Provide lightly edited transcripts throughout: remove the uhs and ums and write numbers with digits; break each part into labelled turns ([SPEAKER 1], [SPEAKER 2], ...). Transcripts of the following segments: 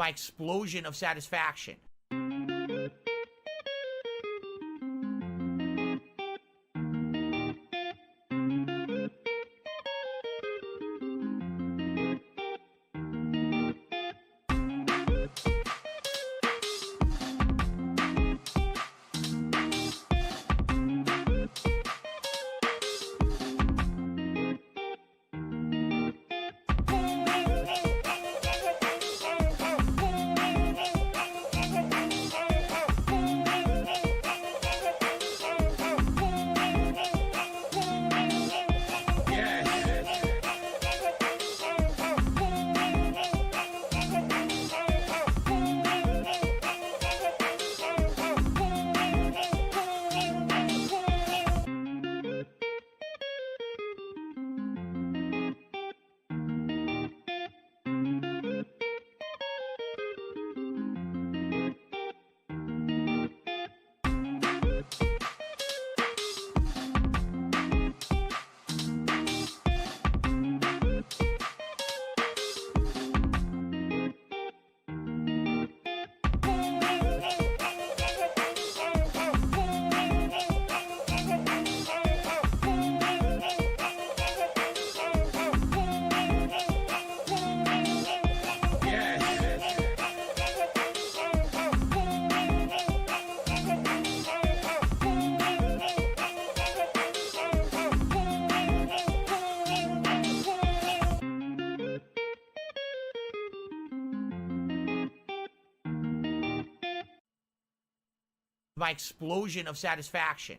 [SPEAKER 1] my explosion of satisfaction. My explosion of satisfaction.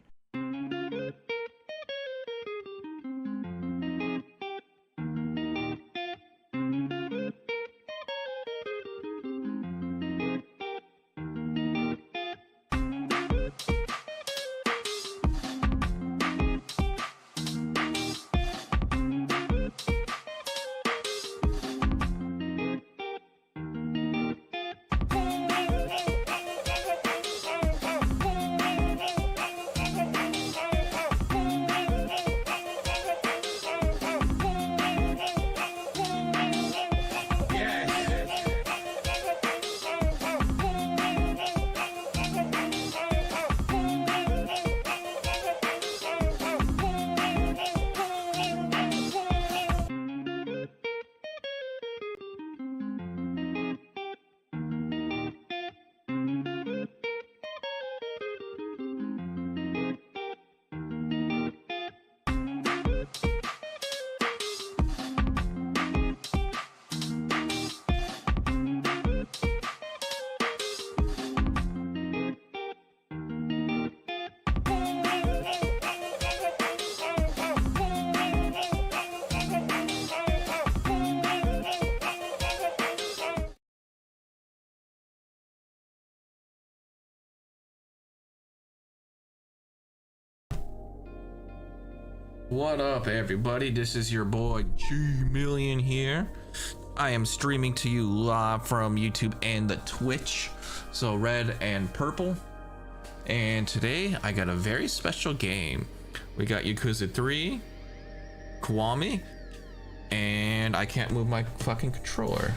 [SPEAKER 2] What up, everybody? This is your boy GMillion here. I am streaming to you live from YouTube and the Twitch, so red and purple. And today I got a very special game. We got Yakuza 3, Kiwami, and I can't move my fucking controller.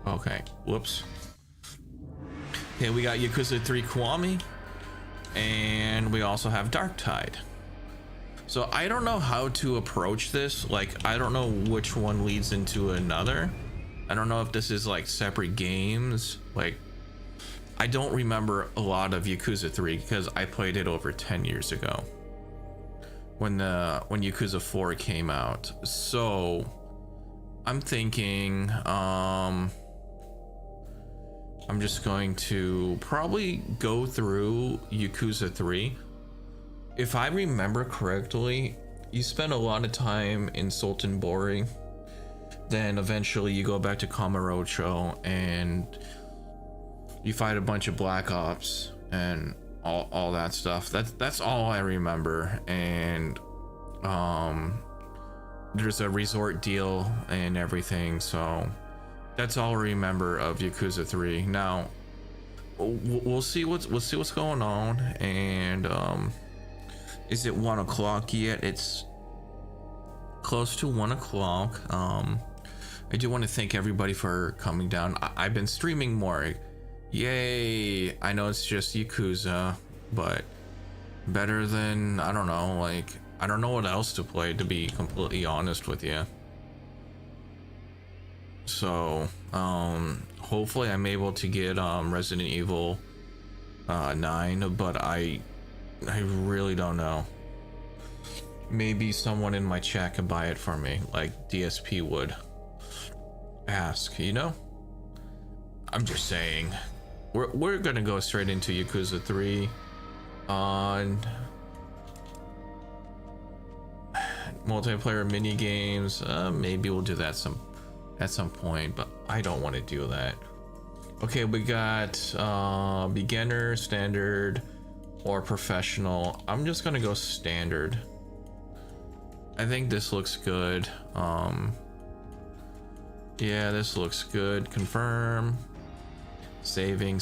[SPEAKER 2] Okay, whoops. Okay, we got Yakuza 3 Kiwami, and we also have Dark Tide. So I don't know how to approach this. Like, I don't know which one leads into another. I don't know if this is like separate games. Like, I don't remember a lot of Yakuza 3 because I played it over 10 years ago when Yakuza 4 came out. So I'm thinking I'm just going to probably go through Yakuza 3. If I remember correctly, you spend a lot of time in Sultan Bori, then eventually you go back to Kamurocho and you fight a bunch of Black Ops and all that stuff. That's all I remember. And there's a resort deal and everything, so that's all I remember of Yakuza 3. Now we'll see what's going on. And is it 1 o'clock yet? It's close to 1 o'clock. I do want to thank everybody for coming down. I've been streaming more. Yay! I know it's just Yakuza, but better than, I don't know, like, I don't know what else to play, to be completely honest with you. So, hopefully I'm able to get Resident Evil 9, but I really don't know. Maybe someone in my chat can buy it for me, like DSP would. Ask, you know? I'm just saying. We're gonna go straight into Yakuza 3 on multiplayer mini games. Maybe we'll do that at some point, but I don't want to do that. Okay, we got beginner, standard, or professional. I'm just gonna go standard. I think this looks good. Yeah, this looks good. Confirm. Saving.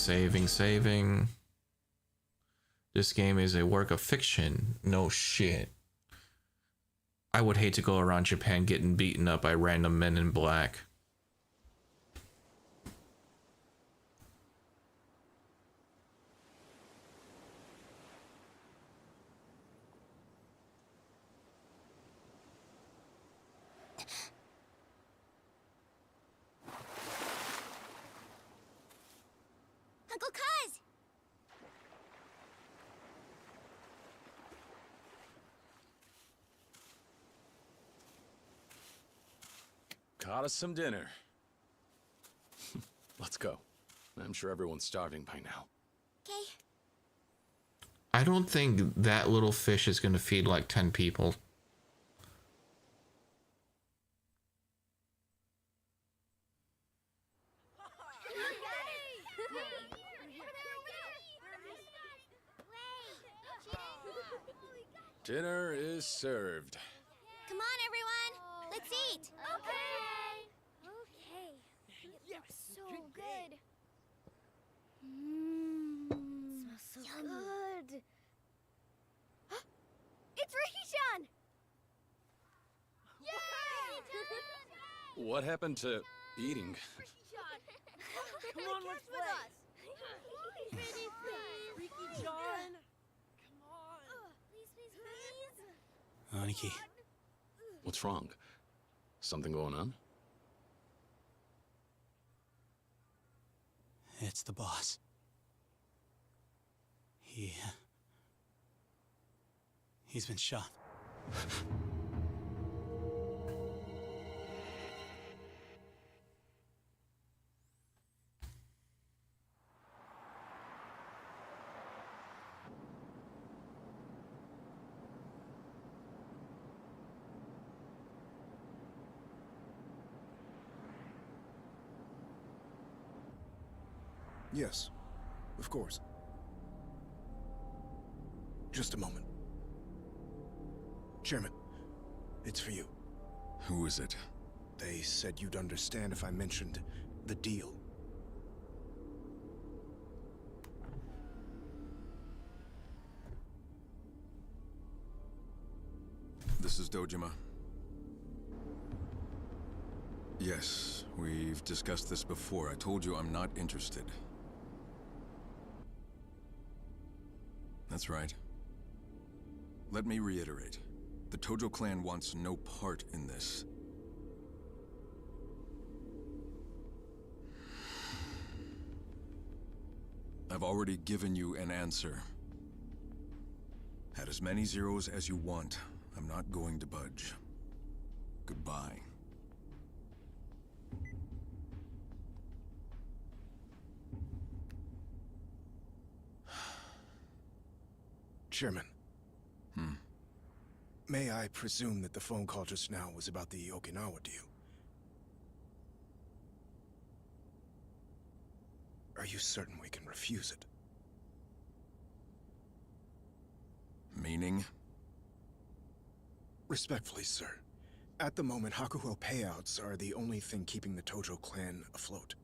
[SPEAKER 2] This game is a work of fiction. No shit. I would hate to go around Japan getting beaten up by random men in black.
[SPEAKER 3] Uncle Kaz!
[SPEAKER 4] Got us some dinner. Let's go. I'm sure everyone's starving by now.
[SPEAKER 3] Okay.
[SPEAKER 2] I don't think that little fish is gonna feed like 10 people.
[SPEAKER 4] Dinner is served.
[SPEAKER 3] Come on, everyone. Let's eat. Okay. Okay. It looks so good. Smells so good. It's Rahishan! Yay!
[SPEAKER 4] What happened to eating?
[SPEAKER 3] Come on, let's play. Freaky John.
[SPEAKER 5] Aniki.
[SPEAKER 4] What's wrong? Something going on?
[SPEAKER 5] It's the boss. He's been shot.
[SPEAKER 6] Yes, of course. Just a moment. Chairman, it's for you.
[SPEAKER 7] Who is it?
[SPEAKER 6] They said you'd understand if I mentioned the deal.
[SPEAKER 7] This is Dojima. Yes, we've discussed this before. I told you I'm not interested. That's right. Let me reiterate. The Tojo clan wants no part in this. I've already given you an answer. Had as many zeros as you want. I'm not going to budge. Goodbye.
[SPEAKER 6] Chairman. May I presume that the phone call just now was about the Okinawa deal? Are you certain we can refuse it?
[SPEAKER 7] Meaning?
[SPEAKER 6] Respectfully, sir. At the moment, Hakuho payouts are the only thing keeping the Tojo clan afloat.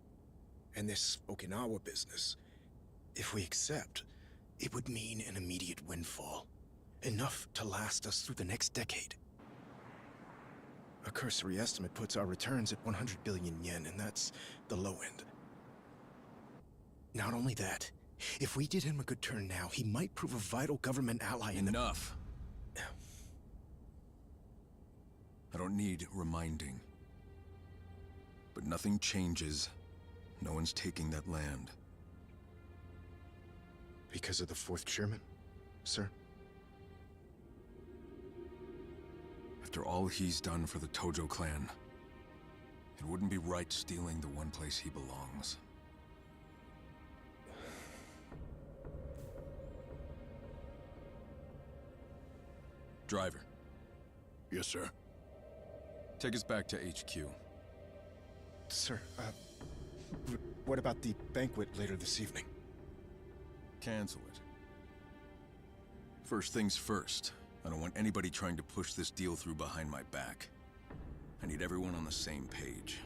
[SPEAKER 6] And this Okinawa business, if we accept, it would mean an immediate windfall. Enough to last us through the next decade. A cursory estimate puts our returns at 100 billion yen, and that's the low end. Not only that, if we did him a good turn now, he might prove a vital government ally in the...
[SPEAKER 7] Enough. I don't need reminding. But nothing changes. No one's taking that land.
[SPEAKER 6] Because of the fourth chairman, sir?
[SPEAKER 7] After all he's done for the Tojo clan, it wouldn't be right stealing the one place he belongs. Driver.
[SPEAKER 6] Yes, sir.
[SPEAKER 7] Take us back to HQ.
[SPEAKER 6] Sir, what about the banquet later this evening?
[SPEAKER 7] Cancel it. First things first. I don't want anybody trying to push this deal through behind my back. I need everyone on the same page.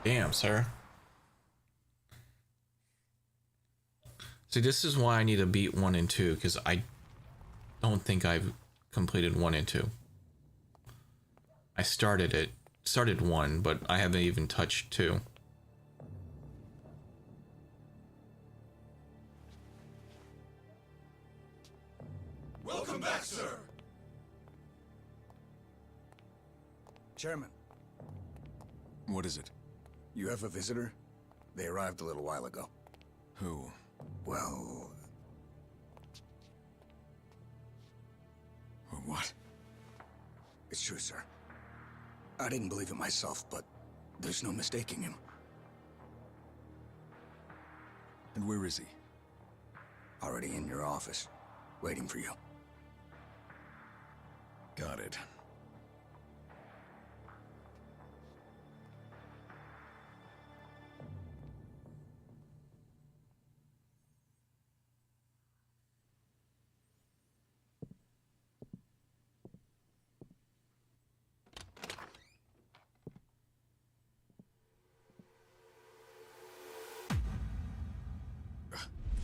[SPEAKER 2] Damn, sir. See, this is why I need to beat 1 and 2, because I don't think I've completed 1 and 2. I started 1, but I haven't even touched 2.
[SPEAKER 7] Welcome back, sir!
[SPEAKER 8] Chairman,
[SPEAKER 7] What is it?
[SPEAKER 8] you have a visitor? They arrived a little while ago.
[SPEAKER 7] Who?
[SPEAKER 8] Well,
[SPEAKER 7] What?
[SPEAKER 8] it's true, sir. I didn't believe it myself, but there's no mistaking him.
[SPEAKER 7] And where is he?
[SPEAKER 8] Already in your office, waiting for you.
[SPEAKER 7] Got it.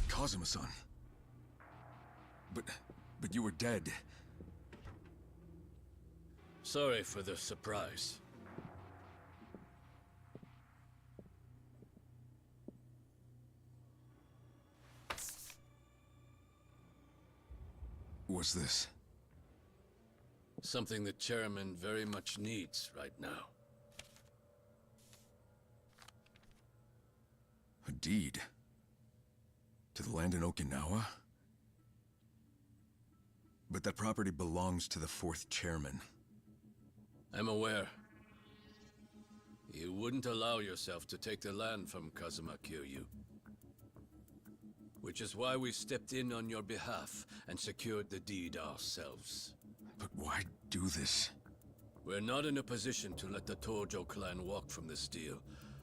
[SPEAKER 7] Kazuma-san. But you were dead.
[SPEAKER 9] Sorry for the surprise.
[SPEAKER 7] What's this?
[SPEAKER 9] Something the chairman very much needs right now.
[SPEAKER 7] A deed? To the land in Okinawa? But that property belongs to the fourth chairman.
[SPEAKER 9] I'm aware. You wouldn't allow yourself to take the land from Kazuma Kiryu. Which is why we stepped in on your behalf and secured the deed ourselves.
[SPEAKER 7] But why do this?
[SPEAKER 9] We're not in a position to let the Tojo clan walk from this deal.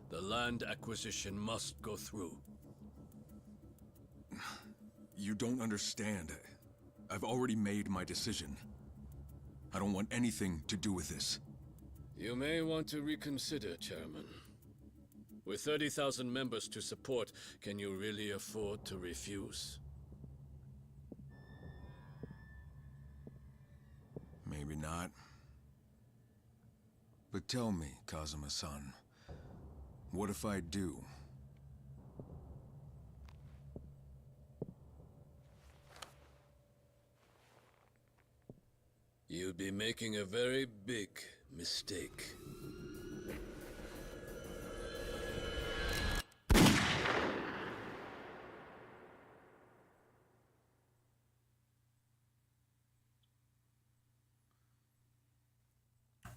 [SPEAKER 9] The land acquisition must go through.
[SPEAKER 7] You don't understand. I've already made my decision. I don't want anything to do with this.
[SPEAKER 9] You may want to reconsider, Chairman. With 30,000 members to support, can you really afford to refuse?
[SPEAKER 7] Maybe not. But tell me, Kazuma-san, what if I do?
[SPEAKER 9] You'd be making a very big mistake.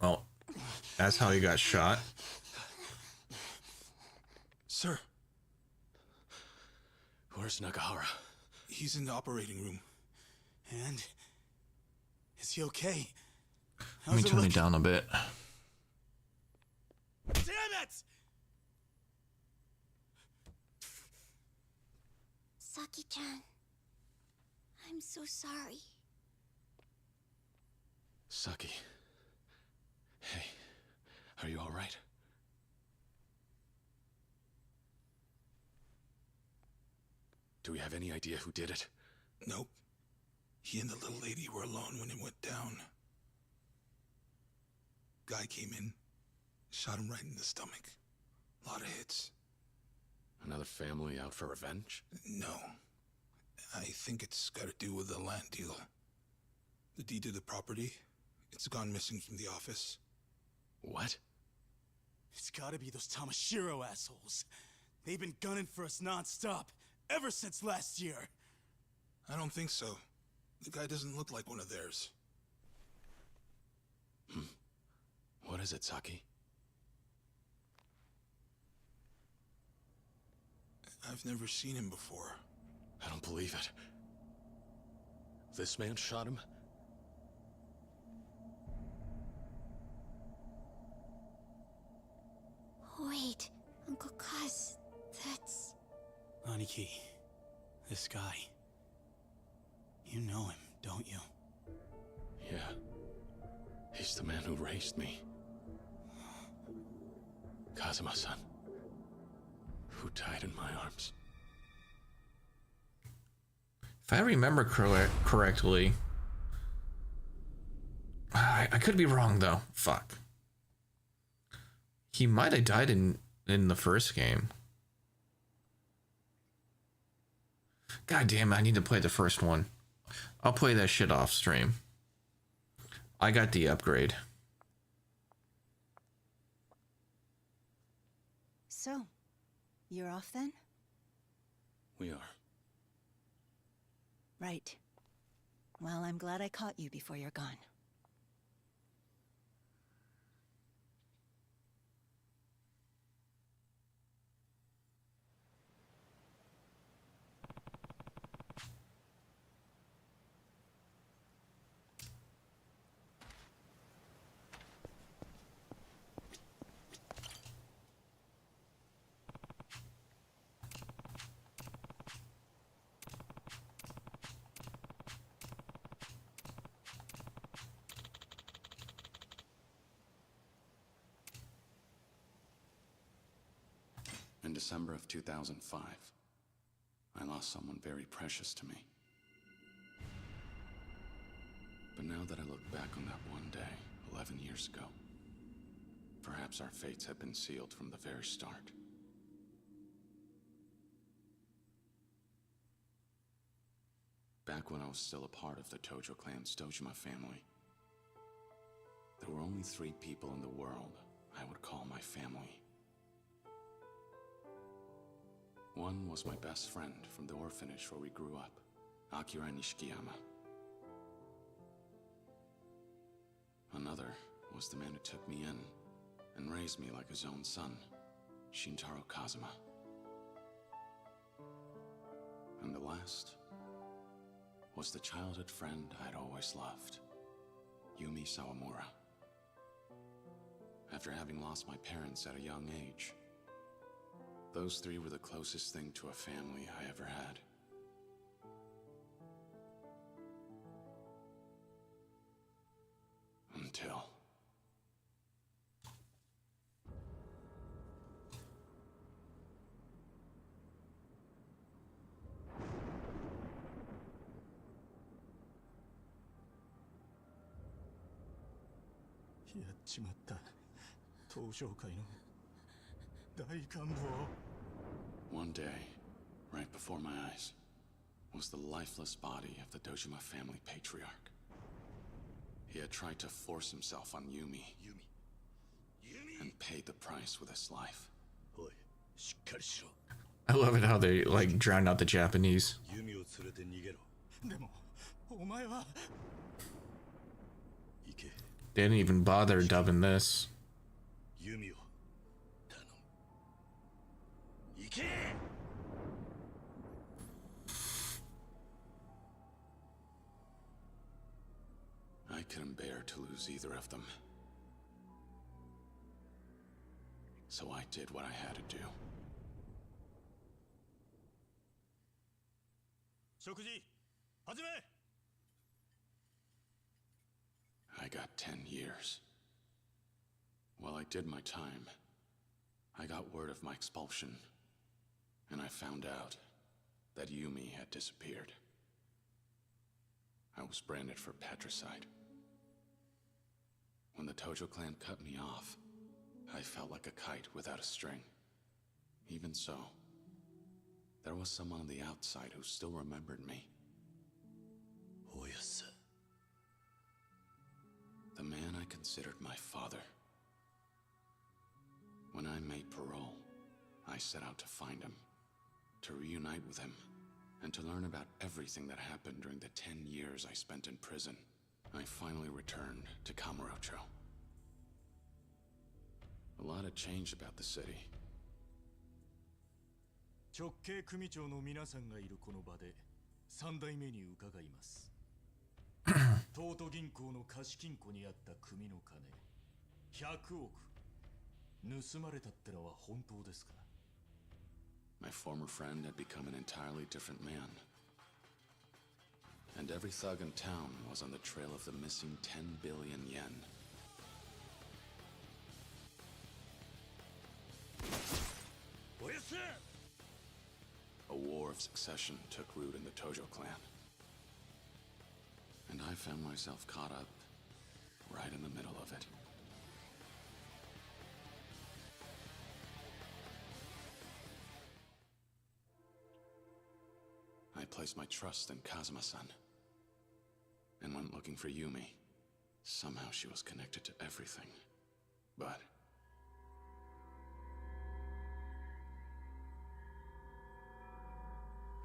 [SPEAKER 2] Well, that's how he got shot.
[SPEAKER 5] Sir,
[SPEAKER 4] Where's Nagahara?
[SPEAKER 5] he's in the operating room. And... is he okay?
[SPEAKER 2] Let me
[SPEAKER 5] How's it
[SPEAKER 2] turn it
[SPEAKER 5] look?
[SPEAKER 2] down a bit.
[SPEAKER 5] Damn it!
[SPEAKER 3] Saki-chan, I'm so sorry.
[SPEAKER 4] Saki. Hey, are you all right? Do we have any idea who did it?
[SPEAKER 5] Nope. He and the little lady were alone when it went down. Guy came in, shot him right in the stomach. A lot of hits.
[SPEAKER 4] Another family out for revenge?
[SPEAKER 5] No. I think it's got to do with the land deal. The deed to the property, it's gone missing from the office.
[SPEAKER 4] What?
[SPEAKER 10] It's gotta be those Tamashiro assholes. They've been gunning for us non-stop, ever since last year.
[SPEAKER 5] I don't think so. The guy doesn't look like one of theirs.
[SPEAKER 4] What is it, Saki?
[SPEAKER 5] I've never seen him before.
[SPEAKER 4] I don't believe it. This man shot him?
[SPEAKER 3] Wait, Uncle Kaz, that's...
[SPEAKER 10] Aniki, this guy. You know him, don't you?
[SPEAKER 4] Yeah. He's the man who raised me. Kazuma-san. Who died in my arms.
[SPEAKER 2] If I remember correctly, I could be wrong though. Fuck. He might have died in the first game. God damn it, I need to play the first one. I'll play that shit off stream. I got the upgrade.
[SPEAKER 11] So, you're off then?
[SPEAKER 4] We are.
[SPEAKER 11] Right. Well, I'm glad I caught you before you're gone.
[SPEAKER 4] In December of 2005, I lost someone very precious to me. But now that I look back on that one day, 11 years ago, perhaps our fates had been sealed from the very start. Back when I was still a part of the Tojo clan's Dojima family, there were only 3 people in the world I would call my family. One was my best friend from the orphanage where we grew up, Akira Nishikiyama. Another was the man who took me in and raised me like his own son, Shintaro Kazuma. And the last was the childhood friend I'd always loved, Yumi Sawamura. After having lost my parents at a young age, those 3 were the closest thing to a family I ever had. Until... One day, right before my eyes, was the lifeless body of the Dojima family patriarch. He had tried to force himself on Yumi, and paid the price with his life.
[SPEAKER 2] I love it how they like drown out the Japanese. They didn't even bother dubbing this.
[SPEAKER 4] I couldn't bear to lose either of them. So I did what I had to do. I got 10 years. While I did my time, I got word of my expulsion, and I found out that Yumi had disappeared. I was branded for patricide. When the Tojo clan cut me off, I felt like a kite without a string. Even so, there was someone on the outside who still remembered me.
[SPEAKER 9] Oh, yes.
[SPEAKER 4] The man I considered my father. When I made parole, I set out to find him, to reunite with him, and to learn about everything that happened during the 10 years I spent in prison. I finally returned to Kamurocho. A lot had changed about the city.
[SPEAKER 10] 直系組長の皆さんがいるこの場で3代目に伺います。東都銀行の貸金庫にあった組の金100億盗まれたってのは本当ですか？
[SPEAKER 4] My former friend had become an entirely different man. And every thug in town was on the trail of the missing 10 billion yen. A war of succession took root in the Tojo clan. And I found myself caught up right in the middle of it. I placed my trust in Kazuma-san and went looking for Yumi. Somehow she was connected to everything. But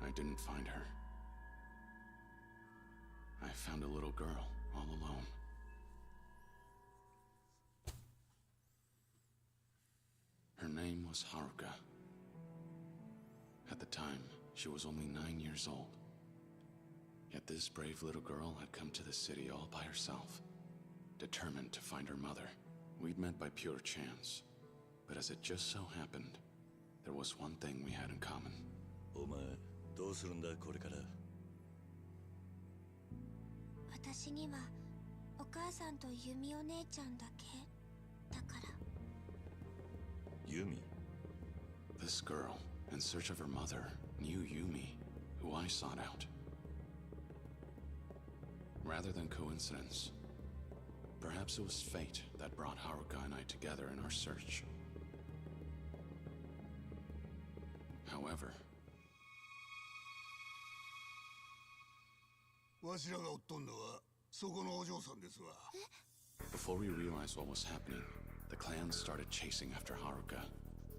[SPEAKER 4] I didn't find her. I found a little girl all alone. Her name was Haruka. At the time, she was only 9 years old. Yet this brave little girl had come to the city all by herself, determined to find her mother. We'd met by pure chance, but as it just so happened, there was one thing we had in common.
[SPEAKER 9] お前どうするんだこれから？
[SPEAKER 3] 私にはお母さんとユミお姉ちゃんだけだから。
[SPEAKER 9] ユミ？
[SPEAKER 4] This girl, in search of her mother, knew Yumi, who I sought out. Rather than coincidence, perhaps it was fate that brought Haruka and I together in our search. However, before we realized what was happening, the clan started chasing after Haruka,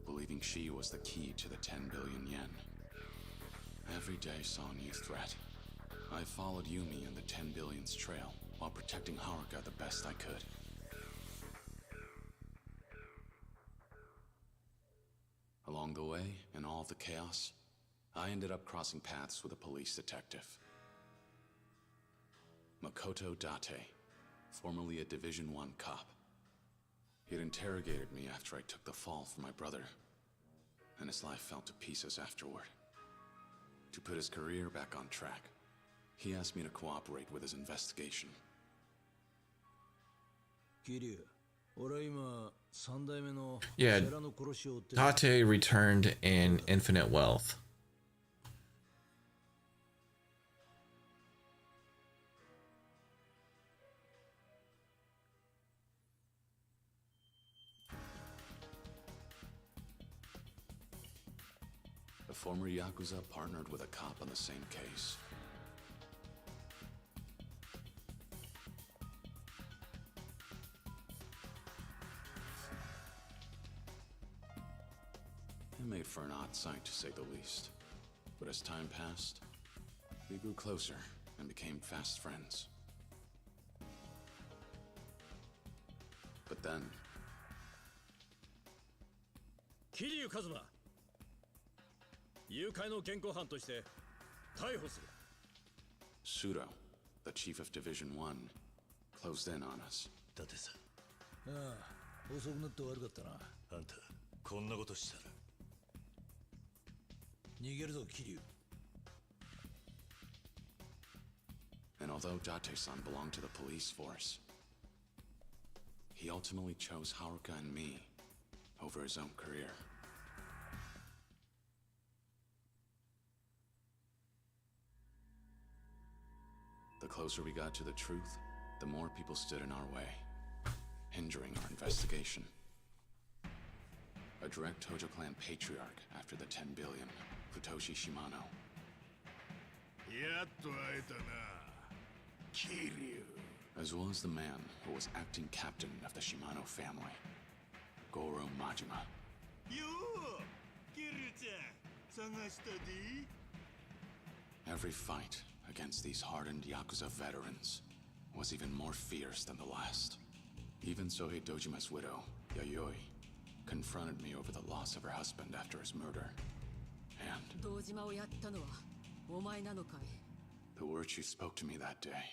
[SPEAKER 4] believing she was the key to the 10 billion yen. Every day saw a new threat. I followed Yumi in the 10 billion's trail while protecting Haruka the best I could. Along the way, in all the chaos, I ended up crossing paths with a police detective. Makoto Date, formerly a Division I cop. He'd interrogated me after I took the fall for my brother, and his life fell to pieces afterward. To put his career back on track, he asked me to cooperate with his investigation.
[SPEAKER 2] Yeah, Tate returned in infinite wealth.
[SPEAKER 4] The former Yakuza partnered with a cop on the same case. It made for an odd sight, to say the least. But as time passed, we grew closer and became fast friends. But then...
[SPEAKER 9] Kiryu Kazuma! 誘拐の現行犯として逮捕する。
[SPEAKER 4] Pseudo, the chief of Division I, closed in on us.
[SPEAKER 9] だってさ。ああ、遅くなって悪かったな。あんた、こんなことしたら。逃げるぞ、桐生。
[SPEAKER 4] And although Date-san belonged to the police force, he ultimately chose Haruka and me over his own career. The The closer we got to the truth, the more people stood in our way, hindering our investigation. A direct Tojo clan patriarch after the 10 billion, Futoshi Shimano. As well as the man who was acting captain of the Shimano family, Goro Majima. Every fight against these hardened Yakuza veterans was even more fierce than the last. Even Sohei Dojima's widow, Yayoi, confronted me over the loss of her husband after his murder. And the words she spoke to me that day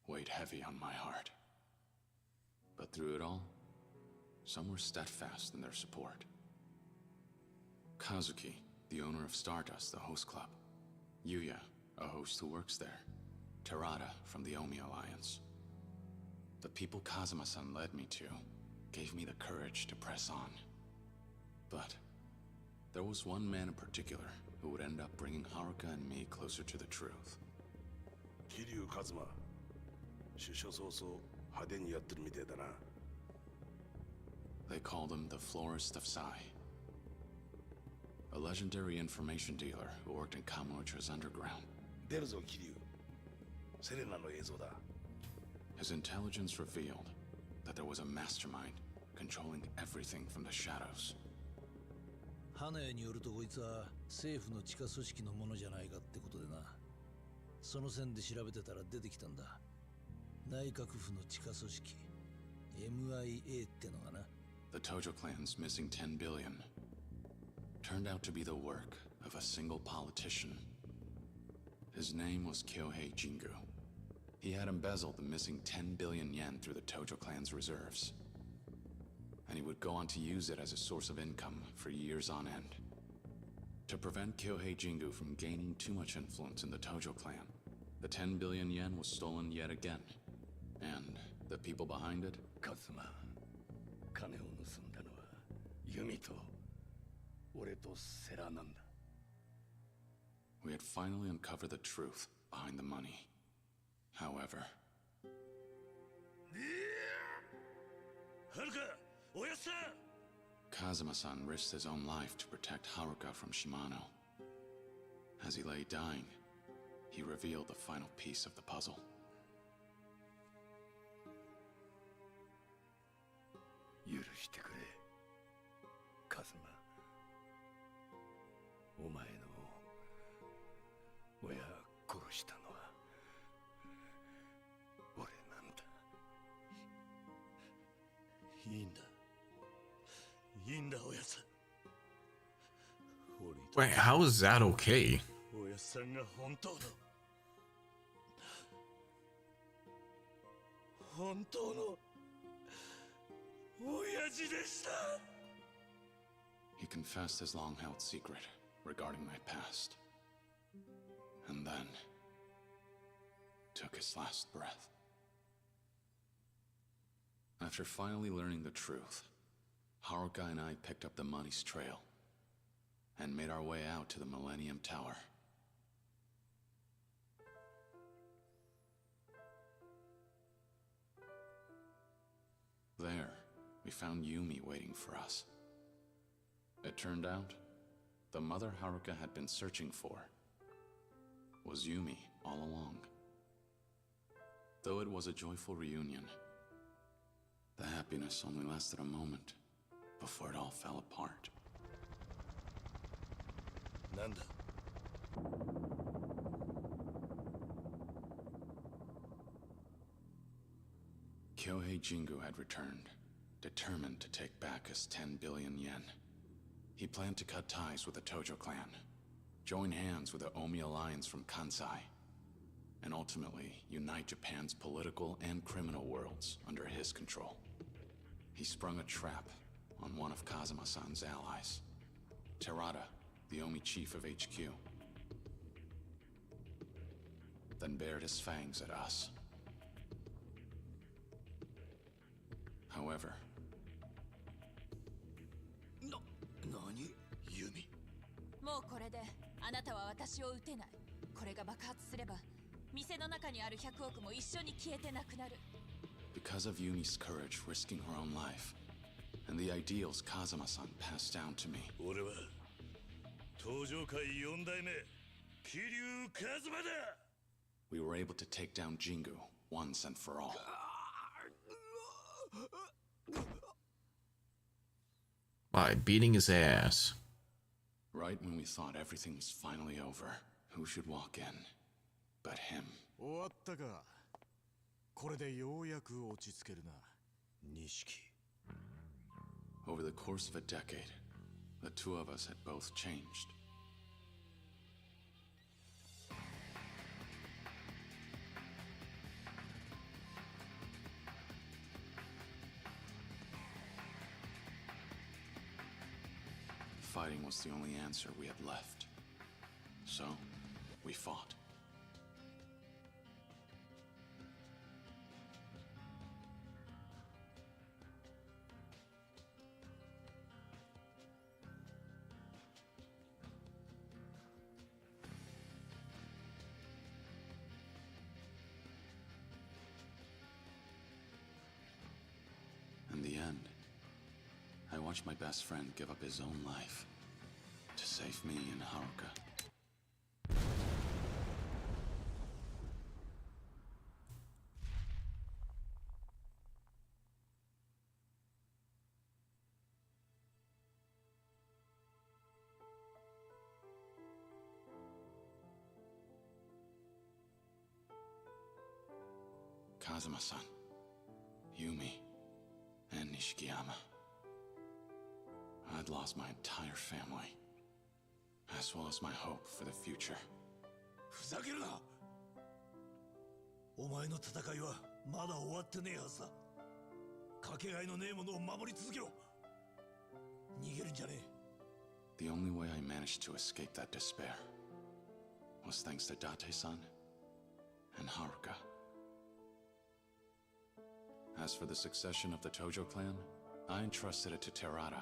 [SPEAKER 4] weighed heavy on my heart. But through it all, some were steadfast in their support. Kazuki, the owner of Stardust, the host club. Yuya, a host who works there. Terada from the Omi Alliance. The people Kazuma-san led me to gave me the courage to press on. But there was one man in particular who would end up bringing Haruka and me closer to the truth.
[SPEAKER 12] Kiryu Kazuma.
[SPEAKER 4] They called him the Florist of Sai. A legendary information dealer who worked in Kamurocho's underground. His intelligence revealed that there was a mastermind controlling everything from the shadows.
[SPEAKER 13] 花屋によるとこいつは政府の地下組織のものじゃないかってことでな。その線で調べてたら出てきたんだ。内閣府の地下組織 MIA ってのがな。
[SPEAKER 4] The Tojo clan's missing 10 billion turned out to be the work of a single politician. His name was Kyohei Jingu. He had embezzled the missing 10 billion yen through the Tojo clan's reserves. And he would go on to use it as a source of income for years on end. To prevent Kyohei Jingu from gaining too much influence in the Tojo clan, the 10 billion yen was stolen yet again. And the people behind it?
[SPEAKER 12] Kazuma, 金を盗んだのはユミと俺とセラなんだ。
[SPEAKER 4] We had finally uncovered the truth behind the money. However, Kazuma-san risked his own life to protect Haruka from Shimano. As he lay dying, he revealed the final piece of the puzzle.
[SPEAKER 12] 許してくれ、カズマ。お前の親殺したのは俺なんだ。いいんだ。いいんだ、おやさん。
[SPEAKER 2] Wait, how is that okay?
[SPEAKER 12] おやさんが本当の本当の親父でした。
[SPEAKER 4] He confessed his long-held secret regarding my past. And then took his last breath. After finally learning the truth, Haruka and I picked up the money's trail and made our way out to the Millennium Tower. There, we found Yumi waiting for us. It turned out, the mother Haruka had been searching for was Yumi all along. Though it was a joyful reunion, the happiness only lasted a moment before it all fell apart.
[SPEAKER 12] なんだ。
[SPEAKER 4] Kyohei Jingu had returned, determined to take back his 10 billion yen. He planned to cut ties with the Tojo clan, join hands with the Omi Alliance from Kansai, and ultimately unite Japan's political and criminal worlds under his control. He sprung a trap on one of Kazuma-san's allies, Terada, the Omi chief of HQ, then bared his fangs at us. However,
[SPEAKER 12] 何？ユミ。
[SPEAKER 14] もうこれであなたは私を撃てない。これが爆発すれば店の中にある100億も一緒に消えてなくなる。
[SPEAKER 4] Because of Yumi's courage risking her own life, and the ideals Kazuma-san passed down to me.
[SPEAKER 12] 俺は登場界4代目桐生一馬だ。
[SPEAKER 4] We were able to take down Jingu once and for all.
[SPEAKER 2] By beating his ass.
[SPEAKER 4] Right when we thought everything was finally over, who should walk in but him?
[SPEAKER 10] 終わったか。これでようやく落ち着けるな。錦。
[SPEAKER 4] Over the course of a decade, the two of us had both changed. Fighting was the only answer we had left. So, we fought. In the end, I watched my best friend give up his own life to save me and Haruka. Kazuma-san, Yumi, and Nishikiyama. I'd lost my entire family, as well as my hope for the future.
[SPEAKER 13] ふざけるな。お前の戦いはまだ終わってねえはずだ。かけがえのねえものを守り続けろ。逃げるんじゃねえ。
[SPEAKER 4] The only way I managed to escape that despair was thanks to Date-san and Haruka. As for the succession of the Tojo clan, I entrusted it to Terada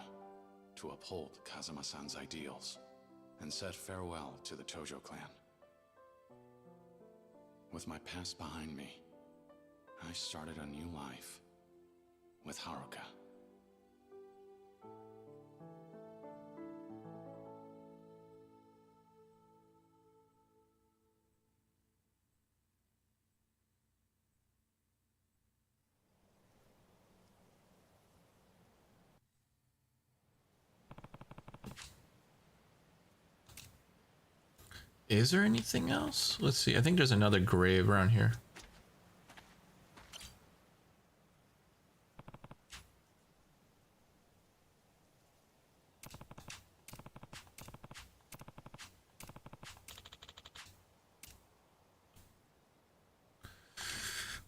[SPEAKER 4] to uphold Kazuma-san's ideals and said farewell to the Tojo clan. With my past behind me, I started a new life with Haruka.
[SPEAKER 2] Is there anything else? Let's see. I think there's another grave around here.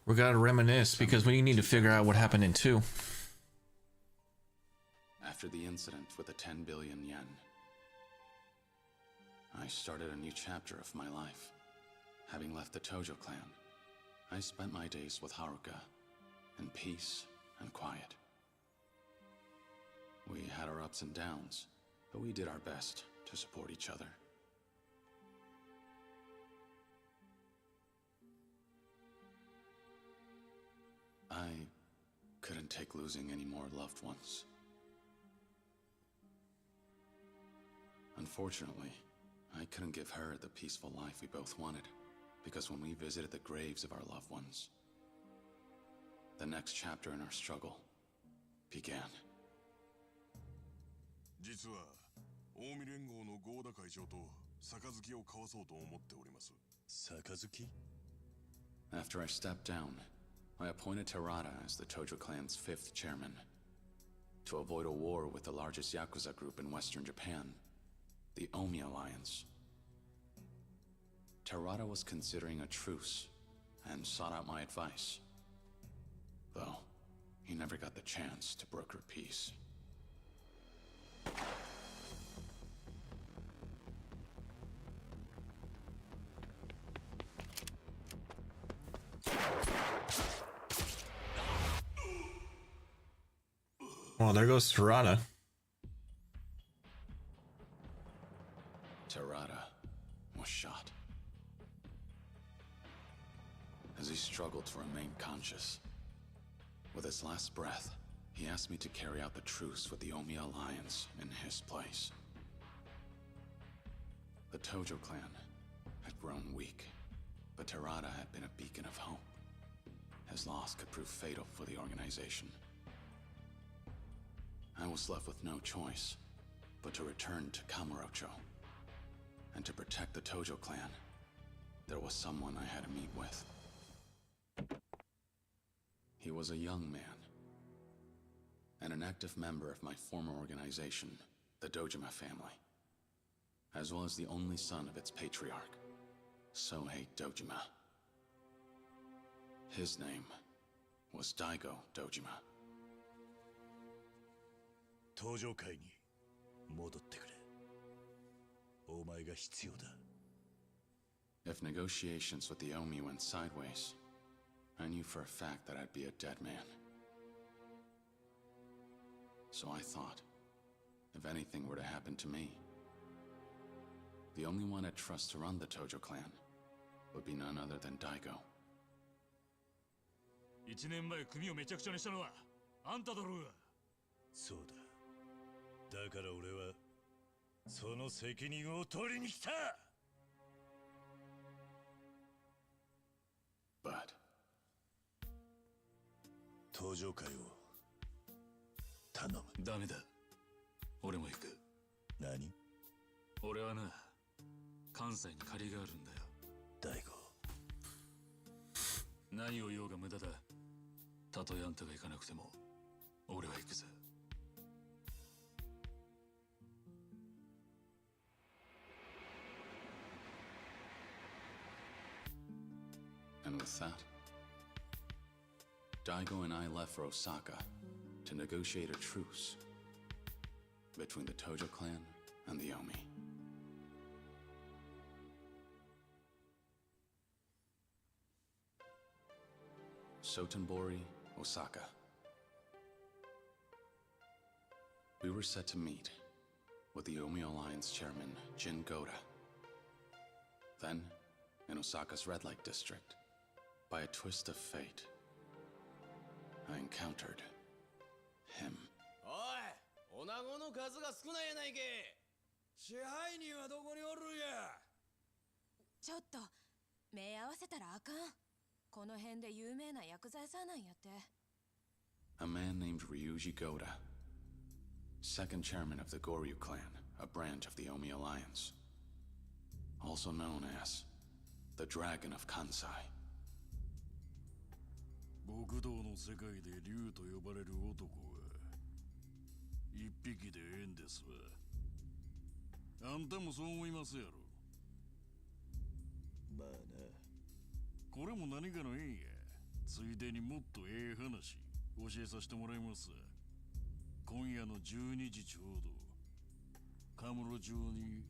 [SPEAKER 2] We gotta reminisce because we need to figure out what happened in 2.
[SPEAKER 4] After the incident with the 10 billion yen, I started a new chapter of my life. Having left the Tojo clan, I spent my days with Haruka in peace and quiet. We had our ups and downs, but we did our best to support each other. I couldn't take losing any more loved ones. Unfortunately, I couldn't give her the peaceful life we both wanted, because when we visited the graves of our loved ones, the next chapter in our struggle began.
[SPEAKER 15] 実は近江連合の合田会長と杯を交わそうと思っております。杯?
[SPEAKER 4] After I stepped down, I appointed Terada as the Tojo clan's 5th chairman. To avoid a war with the largest Yakuza group in Western Japan, the Omi Alliance. Terada was considering a truce and sought out my advice. Though, he never got the chance to broker peace.
[SPEAKER 2] Well, there goes Terada.
[SPEAKER 4] Terada was shot. struggled to remain conscious. With his last breath, he asked me to carry out the truce with the Omi Alliance in his place. The Tojo clan had grown weak, but Terada had been a beacon of hope. His loss could prove fatal for the organization. I was left with no choice but to return to Kamurocho. And to protect the Tojo clan, there was someone I had to meet with. He was a young man, and an active member of my former organization, the Dojima family, as well as the only son of its patriarch, Sohei Dojima. His name was Daigo Dojima.
[SPEAKER 10] 登場会に戻ってくれ。お前が必要だ。
[SPEAKER 4] If negotiations with the Omi went sideways, I knew for a fact that I'd be a dead man. So I thought, if anything were to happen to me, the only one I'd trust to run the Tojo clan would be none other than Daigo.
[SPEAKER 10] 1年前組をめちゃくちゃにしたのはあんただろうが。そうだ。だから俺はその責任を取りに来た。
[SPEAKER 4] But
[SPEAKER 10] 登場会を頼む。ダメだ。俺も行く。何？俺はな、関西に借りがあるんだよ。大悟。何を言おうが無駄だ。たとえあんたが行かなくても、俺は行くぜ。
[SPEAKER 4] And with that, Daigo and I left for Osaka to negotiate a truce between the Tojo clan and the Omi. Sotenbori, Osaka. We were set to meet with the Omi Alliance chairman, Jin Goda. Then, in Osaka's red light district, by a twist of fate, I encountered him.
[SPEAKER 16] おい、女子の数が少ないやないけ。支配人はどこにおるんや。
[SPEAKER 14] ちょっと目合わせたらあかん。この辺で有名な薬剤師さんなんやって。
[SPEAKER 4] A man named Ryuji Goda, second chairman of the Goryeo clan, a branch of the Omi Alliance, also known as the Dragon of Kansai.
[SPEAKER 10] 極道の世界で竜と呼ばれる男は一匹でええんですわ。あんたもそう思いますやろ。まあな。これも何かの縁や。ついでにもっとええ話教えさせてもらいますわ。今夜の12時ちょうど、カムロ町に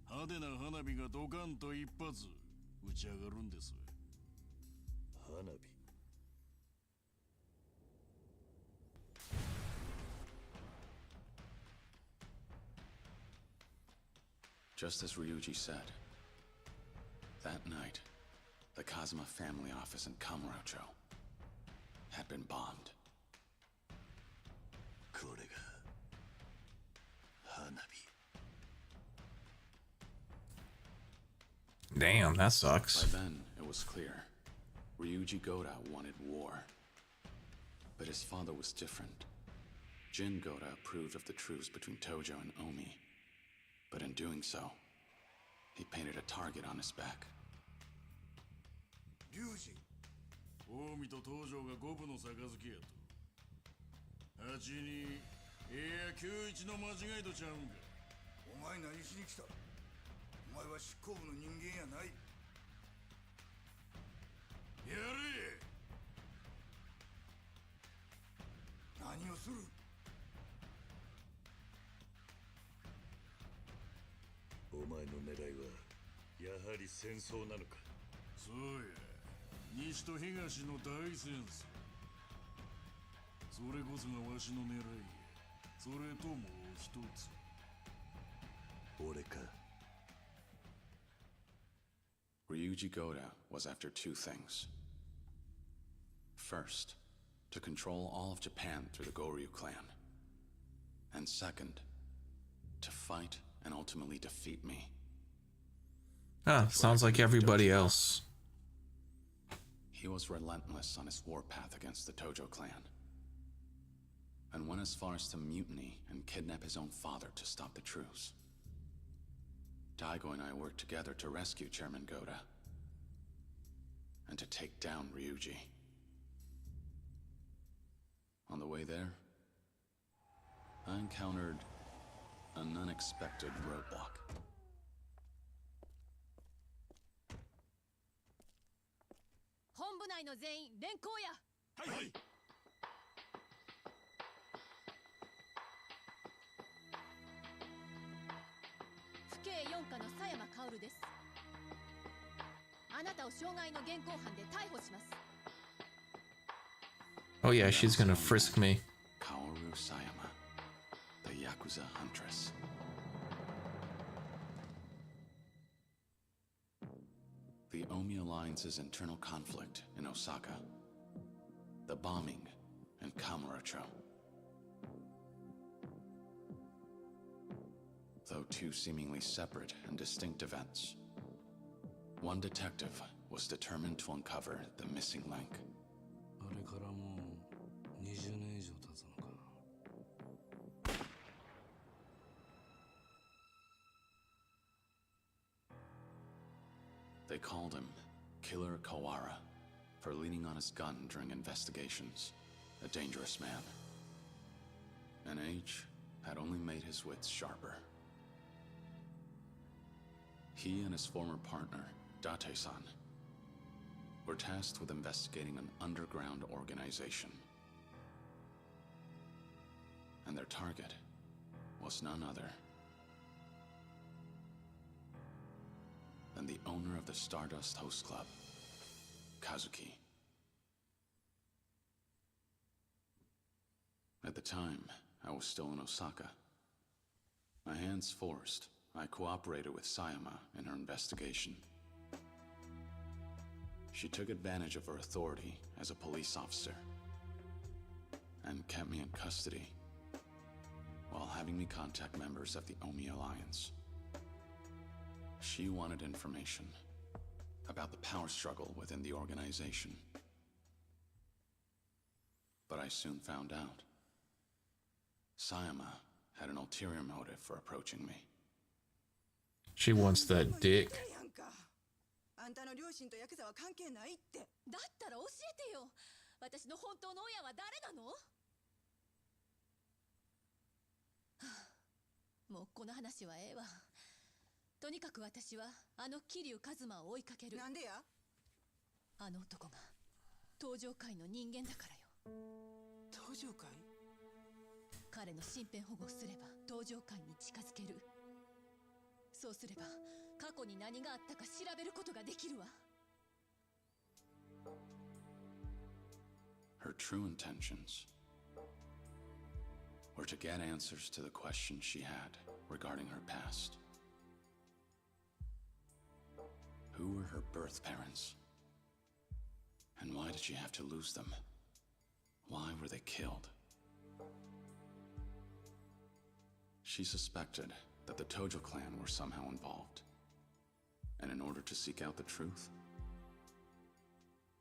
[SPEAKER 10] 派手な花火がドカンと一発打ち上がるんですわ。花火。
[SPEAKER 4] Just as Ryuji said, that night, the Kazuma family office in Kamurocho had been bombed.
[SPEAKER 10] これが花火。
[SPEAKER 2] Damn, that sucks.
[SPEAKER 4] By then, it was clear. Ryuji Goda wanted war. But his father was different. Jin Goda approved of the truce between Tojo and Omi. But in doing so, he painted a target on his back.
[SPEAKER 10] 龍二、近江と東条が五分の杯やと。八に、九一の間違いとちゃうんか。
[SPEAKER 8] お前何しに来た？お前は執行部の人間やない。
[SPEAKER 10] やれ！
[SPEAKER 8] 何をする？
[SPEAKER 10] お前の狙いはやはり戦争なのか。そうや。西と東の大戦争。それこそがわしの狙いや。それともう一つ。俺か。
[SPEAKER 4] Ryuji Goda was after two things: First, to control all of Japan through the Goryeo clan. And second, to fight and ultimately defeat me.
[SPEAKER 2] Ah, sounds like everybody else.
[SPEAKER 4] He was relentless on his warpath against the Tojo clan, and went as far as to mutiny and kidnap his own father to stop the truce. Daigo and I worked together to rescue Chairman Goda, and to take down Ryuji. On the way there, I encountered an unexpected roadblock.
[SPEAKER 14] 本部内の全員連行や。はい。府警4課の佐山薫です。あなたを傷害の現行犯で逮捕します。
[SPEAKER 2] Oh yeah, she's gonna frisk me.
[SPEAKER 4] Kaoru Sayama, the Yakuza huntress. The Omi Alliance's internal conflict in Osaka. The bombing in Kamurocho. Though two seemingly separate and distinct events, one detective was determined to uncover the missing link.
[SPEAKER 13] あれからもう20年以上経つのか。
[SPEAKER 4] They called him Killer Kawara for leaning on his gun during investigations. A dangerous man. And age had only made his wits sharper. He and his former partner, Date-san, were tasked with investigating an underground organization. And their target was none other than the owner of the Stardust Host Club, Kazuki. At the time, I was still in Osaka. My hands forced, I cooperated with Sayama in her investigation. She took advantage of her authority as a police officer and kept me in custody while having me contact members of the Omi Alliance. She wanted information about the power struggle within the organization. But I soon found out. Sayama had an ulterior motive for approaching me.
[SPEAKER 2] She wants that dick.
[SPEAKER 14] あんたの両親とヤクザは関係ないって。だったら教えてよ。私の本当の親は誰なの？はあ、もうこの話はええわ。とにかく私はあの桐生一馬を追いかける。なんでや？あの男が東上界の人間だからよ。東上界？彼の身辺保護すれば東上界に近づける。そうすれば過去に何があったか調べることができるわ。
[SPEAKER 4] Her true intentions were to get answers to the questions she had regarding her past. Who were her birth parents? And why did she have to lose them? Why were they killed? She suspected that the Tojo clan were somehow involved. And in order to seek out the truth,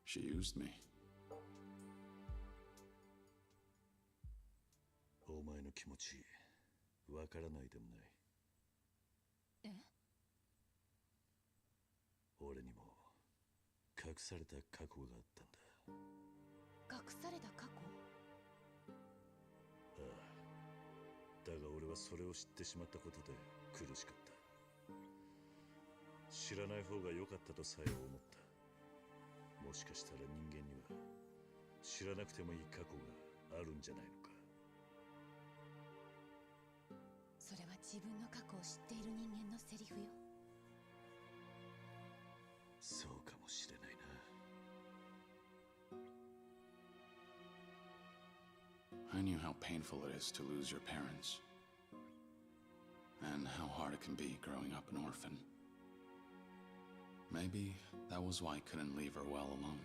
[SPEAKER 4] she used me.
[SPEAKER 13] お前の気持ちわからないでもない。
[SPEAKER 14] え？
[SPEAKER 13] 俺にも隠された過去があったんだ。
[SPEAKER 14] 隠された過去？
[SPEAKER 13] ああ。だが俺はそれを知ってしまったことで苦しかった。知らない方が良かったとさえ思った。もしかしたら人間には知らなくてもいい過去があるんじゃないのか。
[SPEAKER 14] それは自分の過去を知っている人間のセリフよ。
[SPEAKER 13] そうかもしれないな。
[SPEAKER 4] I knew how painful it is to lose your parents, and how hard it can be growing up an orphan. Maybe that was why I couldn't leave her well alone.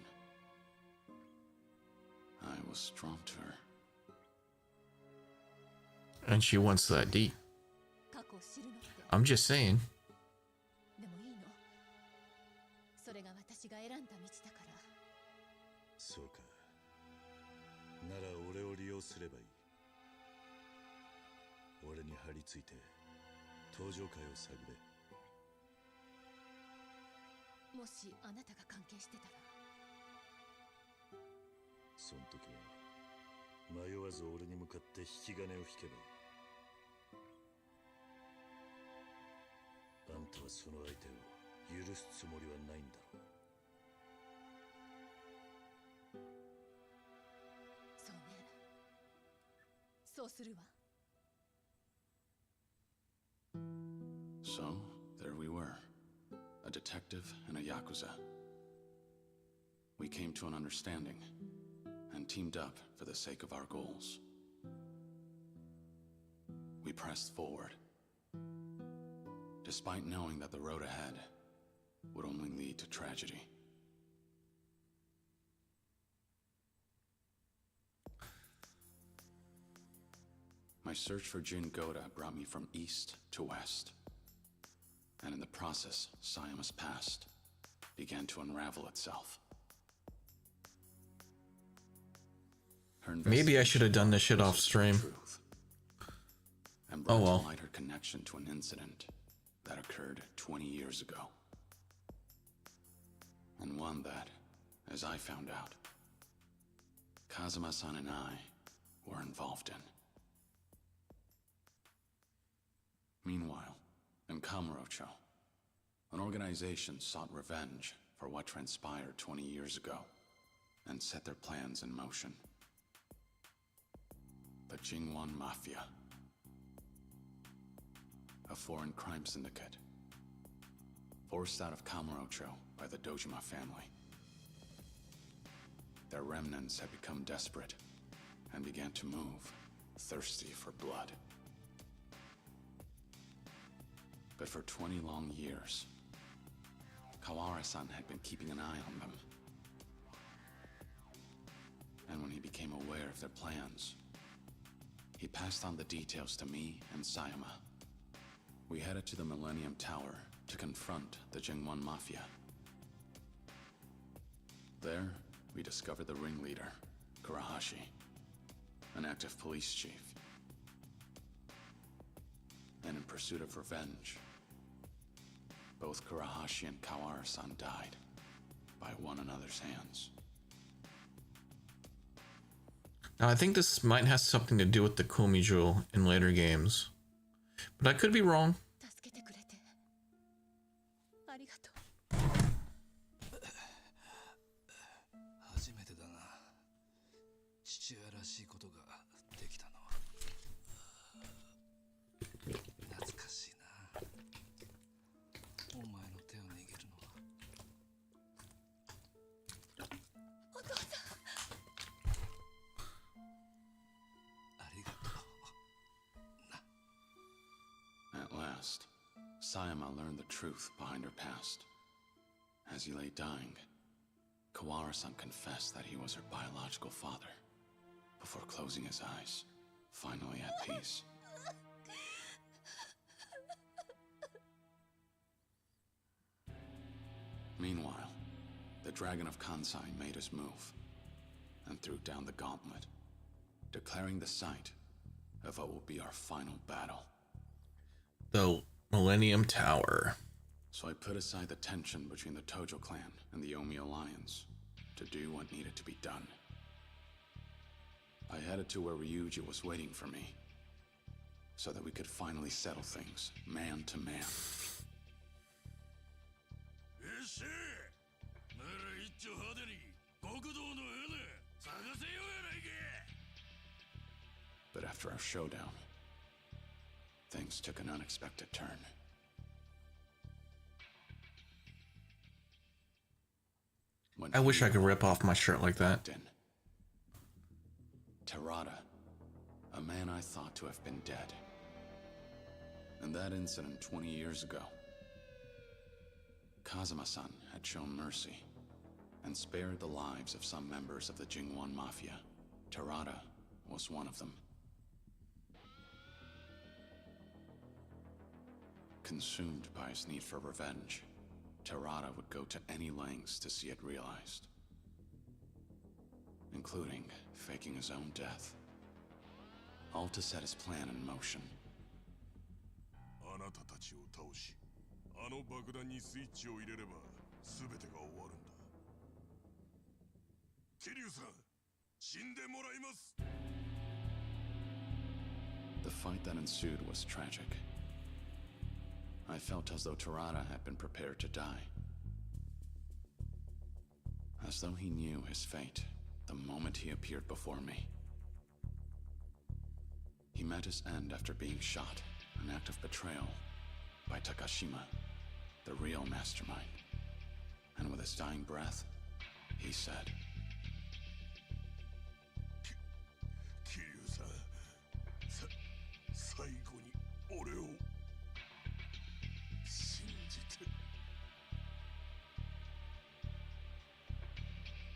[SPEAKER 4] drawn to her.
[SPEAKER 2] And she wants that D. I'm just saying.
[SPEAKER 14] でもいいの。それが私が選んだ道だから。
[SPEAKER 10] そうか。なら俺を利用すればいい。俺に張り付いて登場会を探れ。
[SPEAKER 14] もしあなたが関係してたら。
[SPEAKER 10] その時は迷わず俺に向かって引き金を引けばいい。あんたはその相手を許すつもりはないんだろう。
[SPEAKER 14] そうね。そうするわ。
[SPEAKER 4] So, there we were. A detective and a Yakuza. We came to an understanding and teamed up for the sake of our goals. We pressed forward, despite knowing that the road ahead would only lead to tragedy. My search for Jin Goda brought me from east to west. And in the process, Sayama's past began to unravel itself.
[SPEAKER 2] Maybe I should have done this shit off stream.
[SPEAKER 4] And
[SPEAKER 2] oh
[SPEAKER 4] brought
[SPEAKER 2] well.
[SPEAKER 4] to light her connection to an incident that occurred 20 years ago. And one that, as I found out, Kazuma-san and I were involved in. Meanwhile, in Kamurocho, an organization sought revenge for what transpired 20 years ago and set their plans in motion. The Jingwan Mafia, a foreign crime syndicate, forced out of Kamurocho by the Dojima family. Their remnants had become desperate and began to move, thirsty for blood. But for 20 long years, Kawara-san had been keeping an eye on them. And when he became aware of their plans, he passed on the details to me and Sayama. We headed to the Millennium Tower to confront the Jingwan Mafia. There, we discovered the ringleader, Kurahashi, an active police chief. And in pursuit of revenge, both Kurahashi and Kawara-san died by one another's hands.
[SPEAKER 2] Now I think this might have something to do with the Komi Jewel in later games, but I could be wrong.
[SPEAKER 13] 初めてだな。父親らしいことができたのは。懐かしいな。お前の手を握るのは。お父さん。ありがとう。
[SPEAKER 4] At last, Sayama learned the truth behind her past. As he lay dying, Kawara-san confessed that he was her biological father, before closing his eyes, finally at peace. Meanwhile, the Dragon of Kansai made his move, and threw down the gauntlet, declaring the site of what will be our final battle.
[SPEAKER 2] The Millennium Tower.
[SPEAKER 4] So I put aside the tension between the Tojo clan and the Omi Alliance to do what needed to be done. I headed to where Ryuji was waiting for me, so that we could finally settle things, man to man. But after our showdown, things took an unexpected turn.
[SPEAKER 2] I wish I could rip off my shirt like that.
[SPEAKER 4] Terada, a man I thought to have been dead. In that incident 20 years ago, Kazuma-san had shown mercy and spared the lives of some members of the Jingwan Mafia Terada was one of them. Consumed by his need for revenge, Terada would go to any lengths to see it realized, including faking his own death, all to set his plan in motion.
[SPEAKER 15] あなたたちを倒し、あの爆弾にスイッチを入れれば全てが終わるんだ。桐生さん、死んでもらいます。
[SPEAKER 4] The fight that ensued was tragic. I felt as though Terada had been prepared to die. As though he knew his fate the moment he appeared before me. He met his end after being shot, an act of betrayal, by Takashima, the real mastermind. And with his dying breath, he said,
[SPEAKER 15] 桐生さん、最後に俺を信じて。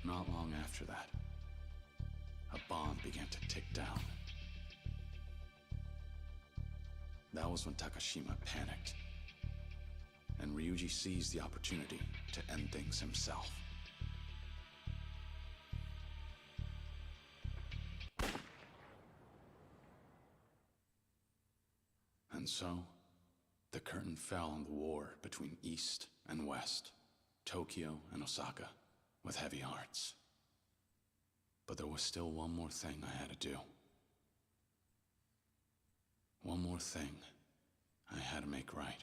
[SPEAKER 4] Not long after that, a bomb began to tick down. That was when Takashima panicked, and Ryuji seized the opportunity to end things himself. And so, the curtain fell on the war between East and West, Tokyo and Osaka, with heavy hearts. But there was still one more thing I had to do. One more thing I had to make right.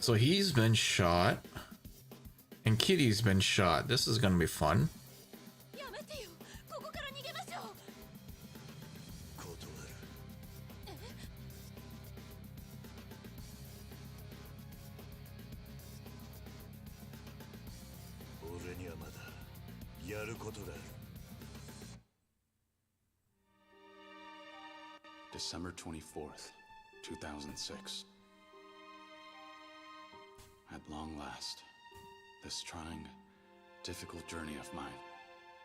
[SPEAKER 2] So he's been shot, and Kitty's been shot. This is gonna be fun.
[SPEAKER 14] やめてよ。ここから逃げましょう。
[SPEAKER 12] 俺にはまだやることがある。
[SPEAKER 4] December 24th, 2006. At long last, this trying, difficult journey of mine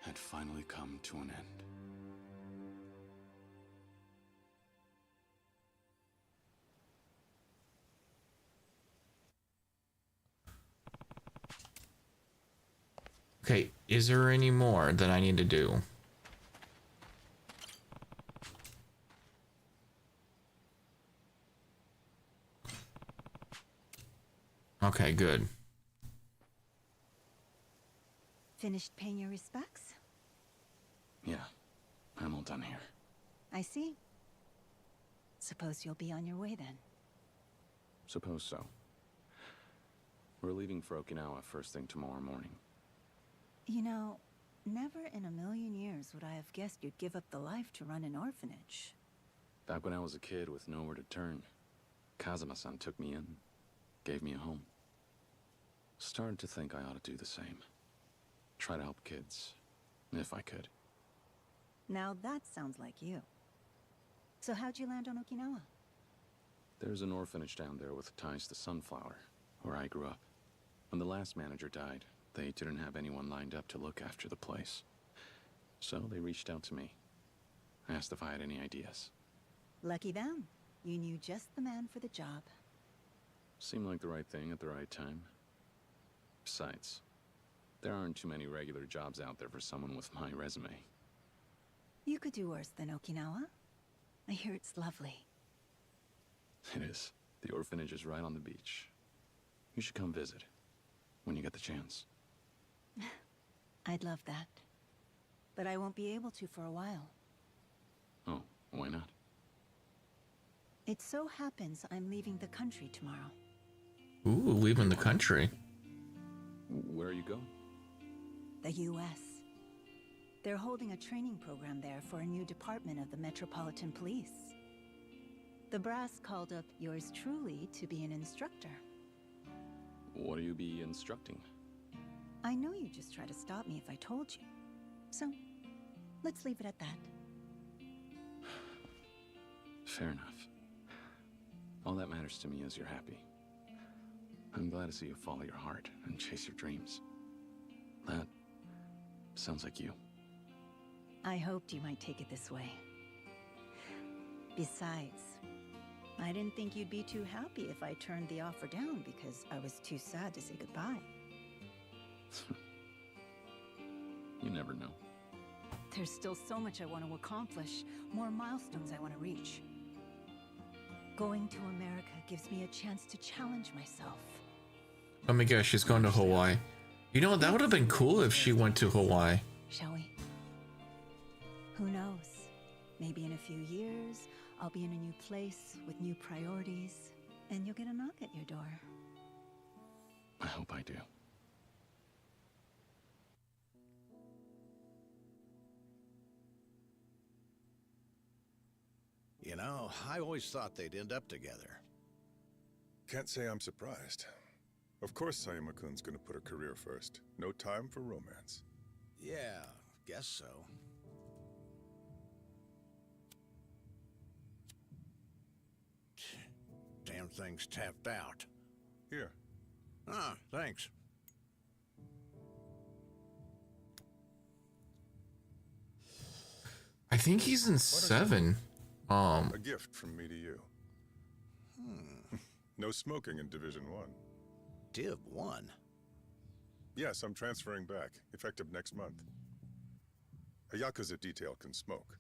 [SPEAKER 4] had finally come to an end.
[SPEAKER 2] Okay, is there any more that I need to do? Okay, good.
[SPEAKER 11] Finished paying your respects?
[SPEAKER 4] Yeah, I'm all done here.
[SPEAKER 11] I see. Suppose you'll be on your way then.
[SPEAKER 4] Suppose so. We're leaving for Okinawa first thing tomorrow morning.
[SPEAKER 11] You know, never in a million years would I have guessed you'd give up the life to run an orphanage.
[SPEAKER 4] Back when I was a kid with nowhere to turn, Kazuma-san took me in, gave me a home. Started to think I ought to do the same. Try to help kids, if I could.
[SPEAKER 11] Now that sounds like you. So how'd you land on Okinawa?
[SPEAKER 4] There's an orphanage down there with ties to Sunflower, where I grew up. When the last manager died, they didn't have anyone lined up to look after the place. So they reached out to me. Asked if I had any ideas.
[SPEAKER 11] Lucky them. You knew just the man for the job.
[SPEAKER 4] Seemed like the right thing at the right time. Besides, there aren't too many regular jobs out there for someone with my resume.
[SPEAKER 11] You could do worse than Okinawa. I hear it's lovely.
[SPEAKER 4] It is. The orphanage is right on the beach. You should come visit, when you get the chance.
[SPEAKER 11] I'd love that. But I won't be able to for a while.
[SPEAKER 4] Oh, why not?
[SPEAKER 11] It so happens I'm leaving the country tomorrow.
[SPEAKER 2] Ooh, leaving the country.
[SPEAKER 4] Where are you going?
[SPEAKER 11] The U.S. They're holding a training program there for a new department of the Metropolitan Police. The brass called up yours truly to be an instructor.
[SPEAKER 4] What do you be instructing?
[SPEAKER 11] I know you'd just try to stop me if I told you. So, let's leave it at that.
[SPEAKER 4] Fair enough. All that matters to me is you're happy. I'm glad to see you follow your heart and chase your dreams. That Sounds like you.
[SPEAKER 11] I hoped you might take it this way. Besides, I didn't think you'd be too happy if I turned the offer down because I was too sad to say goodbye.
[SPEAKER 4] You never know.
[SPEAKER 11] There's still so much I want to accomplish, more milestones I want to reach. Going to America gives me a chance to challenge myself.
[SPEAKER 2] Let me guess, she's going to Hawaii. You know, that would have been cool if she went to Hawaii.
[SPEAKER 11] Shall we? Who knows? Maybe in a few years, I'll be in a new place with new priorities, and you'll get a knock at your door.
[SPEAKER 4] I hope I do.
[SPEAKER 17] You know, I always thought they'd end up together.
[SPEAKER 15] Can't say I'm surprised. Of course Sayama-kun's gonna put her career first. No time for romance.
[SPEAKER 17] Yeah, guess so. Damn thing's tapped out.
[SPEAKER 15] Here.
[SPEAKER 17] Ah, thanks.
[SPEAKER 2] I think he's in 7.
[SPEAKER 15] A gift from me to you. No smoking in Division 1.
[SPEAKER 17] Div 1?
[SPEAKER 15] Yes, I'm transferring back, effective next month. A Yakuza detail can smoke,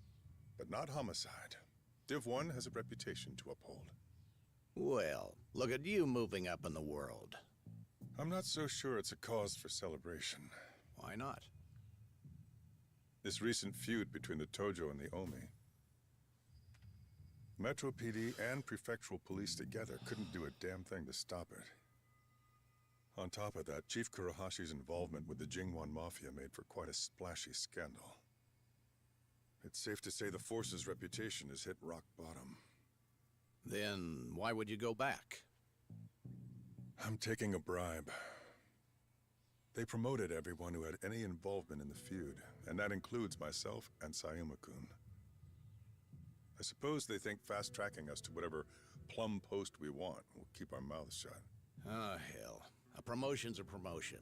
[SPEAKER 15] but not homicide. Div 1 has a reputation to uphold.
[SPEAKER 17] Well, look at you moving up in the world.
[SPEAKER 15] I'm not so sure it's a cause for celebration.
[SPEAKER 17] Why not?
[SPEAKER 15] This recent feud between the Tojo and the Omi. Metro PD and prefectural police together couldn't do a damn thing to stop it. On top of that, Chief Kurahashi's involvement with the Jingwan Mafia made for quite a splashy scandal. It's safe to say the force's reputation has hit rock bottom.
[SPEAKER 17] Then why would you go back?
[SPEAKER 15] I'm taking a bribe. They promoted everyone who had any involvement in the feud, and that includes myself and Sayama-kun. I suppose they think fast-tracking us to whatever plum post we want will keep our mouths shut.
[SPEAKER 17] Oh, hell. A promotion's a promotion.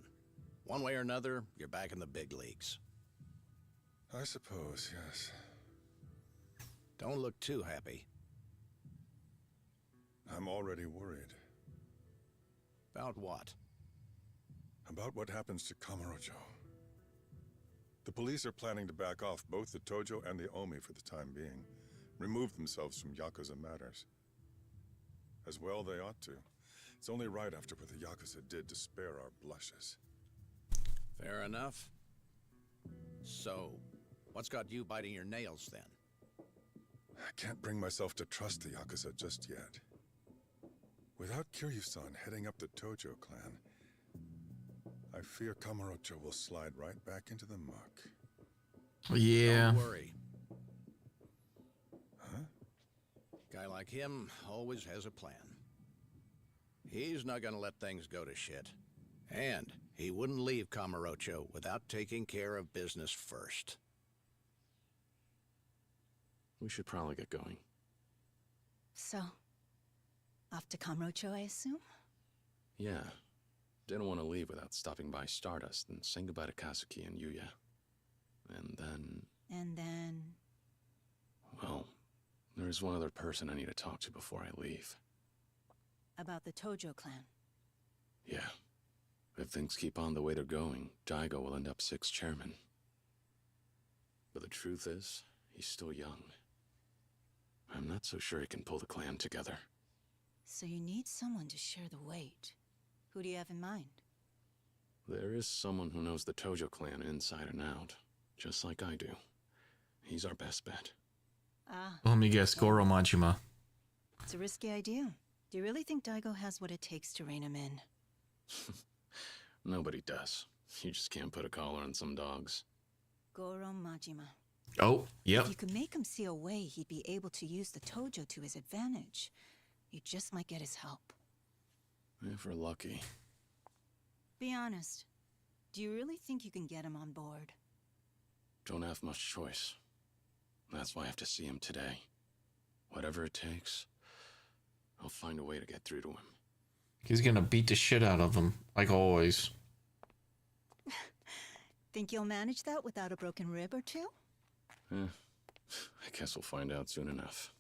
[SPEAKER 17] One way or another, you're back in the big leagues.
[SPEAKER 15] I suppose, yes.
[SPEAKER 17] Don't look too happy.
[SPEAKER 15] I'm already worried.
[SPEAKER 17] About what?
[SPEAKER 15] About what happens to Kamurocho. The police are planning to back off both the Tojo and the Omi for the time being. Remove themselves from Yakuza matters. As well they ought to. It's only right after what the Yakuza did to spare our blushes.
[SPEAKER 17] Fair enough. So, what's got you biting your nails then?
[SPEAKER 15] I can't bring myself to trust the Yakuza just yet. Without Kiryu-san heading up the Tojo clan, I fear Kamurocho will slide right back into the muck.
[SPEAKER 2] Yeah.
[SPEAKER 17] Don't worry.
[SPEAKER 15] Huh?
[SPEAKER 17] Guy like him always has a plan. He's not gonna let things go to shit. And he wouldn't leave Kamurocho without taking care of business first.
[SPEAKER 4] We should probably get going.
[SPEAKER 11] So, off to Kamurocho, I assume?
[SPEAKER 4] Yeah. Didn't want to leave without stopping by Stardust and saying goodbye to Kazuki and Yuya. And then...
[SPEAKER 11] And then...
[SPEAKER 4] Well, there's one other person I need to talk to before I leave.
[SPEAKER 11] About the Tojo clan.
[SPEAKER 4] Yeah. If things keep on the way they're going, Daigo will end up 6th chairman. But the truth is, he's still young. I'm not so sure he can pull the clan together.
[SPEAKER 11] So you need someone to share the weight. Who do you have in mind?
[SPEAKER 4] There is someone who knows the Tojo clan inside and out, just like I do. He's our best bet.
[SPEAKER 11] Ah.
[SPEAKER 2] Let me guess, Goro Majima.
[SPEAKER 11] It's a risky idea. Do you really think Daigo has what it takes to rein him in?
[SPEAKER 4] Nobody does. You just can't put a collar on some dogs.
[SPEAKER 11] Goro Majima.
[SPEAKER 2] Oh, yep.
[SPEAKER 11] If you could make him see a way he'd be able to use the Tojo to his advantage, you just might get his help.
[SPEAKER 4] If we're lucky.
[SPEAKER 11] Be honest. Do you really think you can get him on board?
[SPEAKER 4] Don't have much choice. That's why I have to see him today. Whatever it takes, I'll find a way to get through to him.
[SPEAKER 2] He's gonna beat the shit out of him, like always.
[SPEAKER 11] Think you'll manage that without a broken rib or two?
[SPEAKER 4] I guess we'll find out soon enough.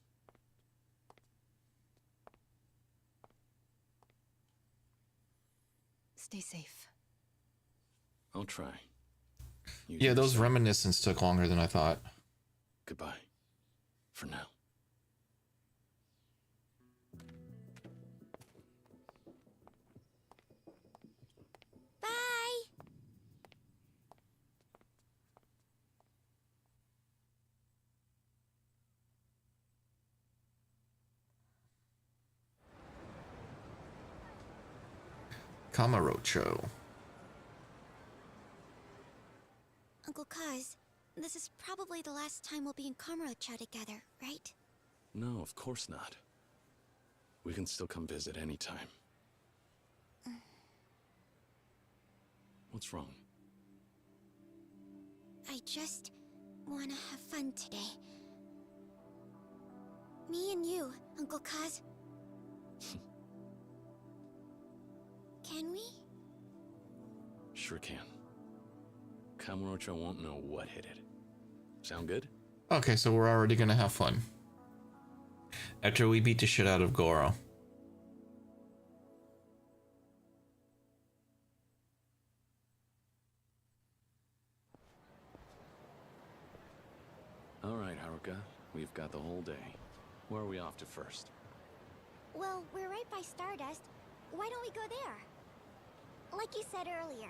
[SPEAKER 11] Stay safe.
[SPEAKER 4] I'll try.
[SPEAKER 2] Yeah, those reminiscences took longer than I thought.
[SPEAKER 4] Goodbye. For now.
[SPEAKER 3] Bye!
[SPEAKER 2] Kamurocho.
[SPEAKER 3] Uncle Kaz, this is probably the last time we'll be in Kamurocho together, right?
[SPEAKER 4] No, of course not. We can still come visit anytime. What's wrong?
[SPEAKER 3] I just wanna have fun today. Me and you, Uncle Kaz. Can we?
[SPEAKER 4] Sure can. Kamurocho won't know what hit it. Sound good?
[SPEAKER 2] Okay, so we're already gonna have fun. After we beat the shit out of Goro.
[SPEAKER 4] Alright, Haruka. We've got the whole day. Where are we off to first?
[SPEAKER 3] Well, we're right by Stardust. Why don't we go there? Like you said earlier,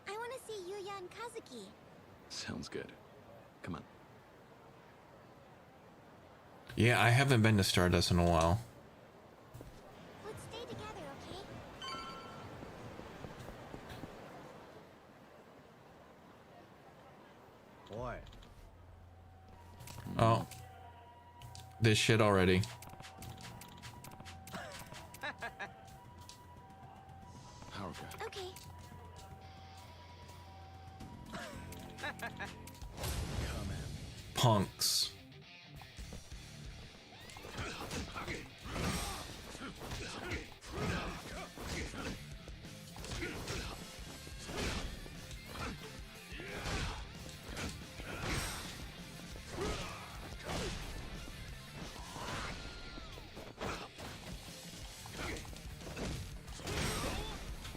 [SPEAKER 3] I want to see Yuya and Kazuki.
[SPEAKER 4] Sounds good. Come on.
[SPEAKER 2] Yeah, I haven't been to Stardust in a while.
[SPEAKER 3] Let's stay together, okay?
[SPEAKER 13] Boy.
[SPEAKER 2] Oh. This shit already.
[SPEAKER 4] Haruka.
[SPEAKER 3] Okay.
[SPEAKER 2] Punks.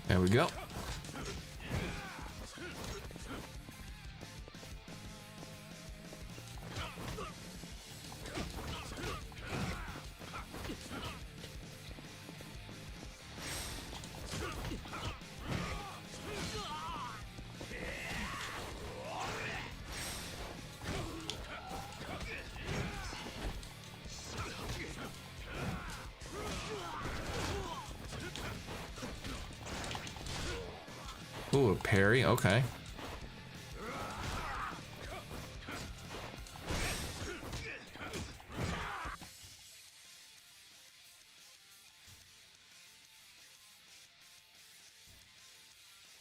[SPEAKER 2] There we go. Ooh, a parry, okay.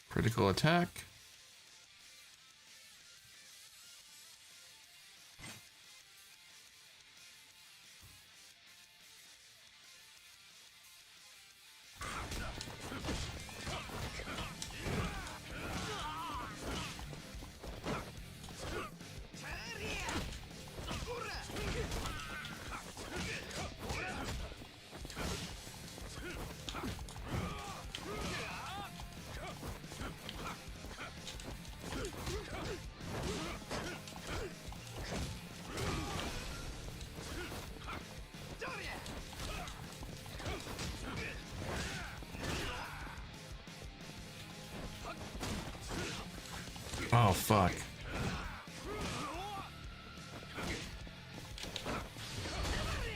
[SPEAKER 2] Critical attack. Oh, fuck.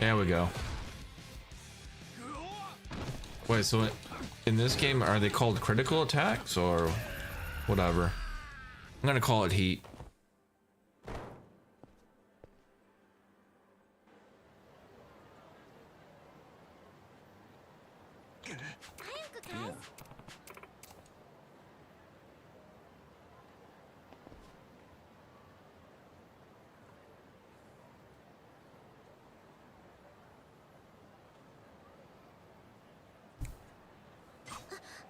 [SPEAKER 2] There we go. Wait, so in this game, are they called critical attacks or whatever? I'm gonna call it heat.
[SPEAKER 3] Hi, Uncle Kaz.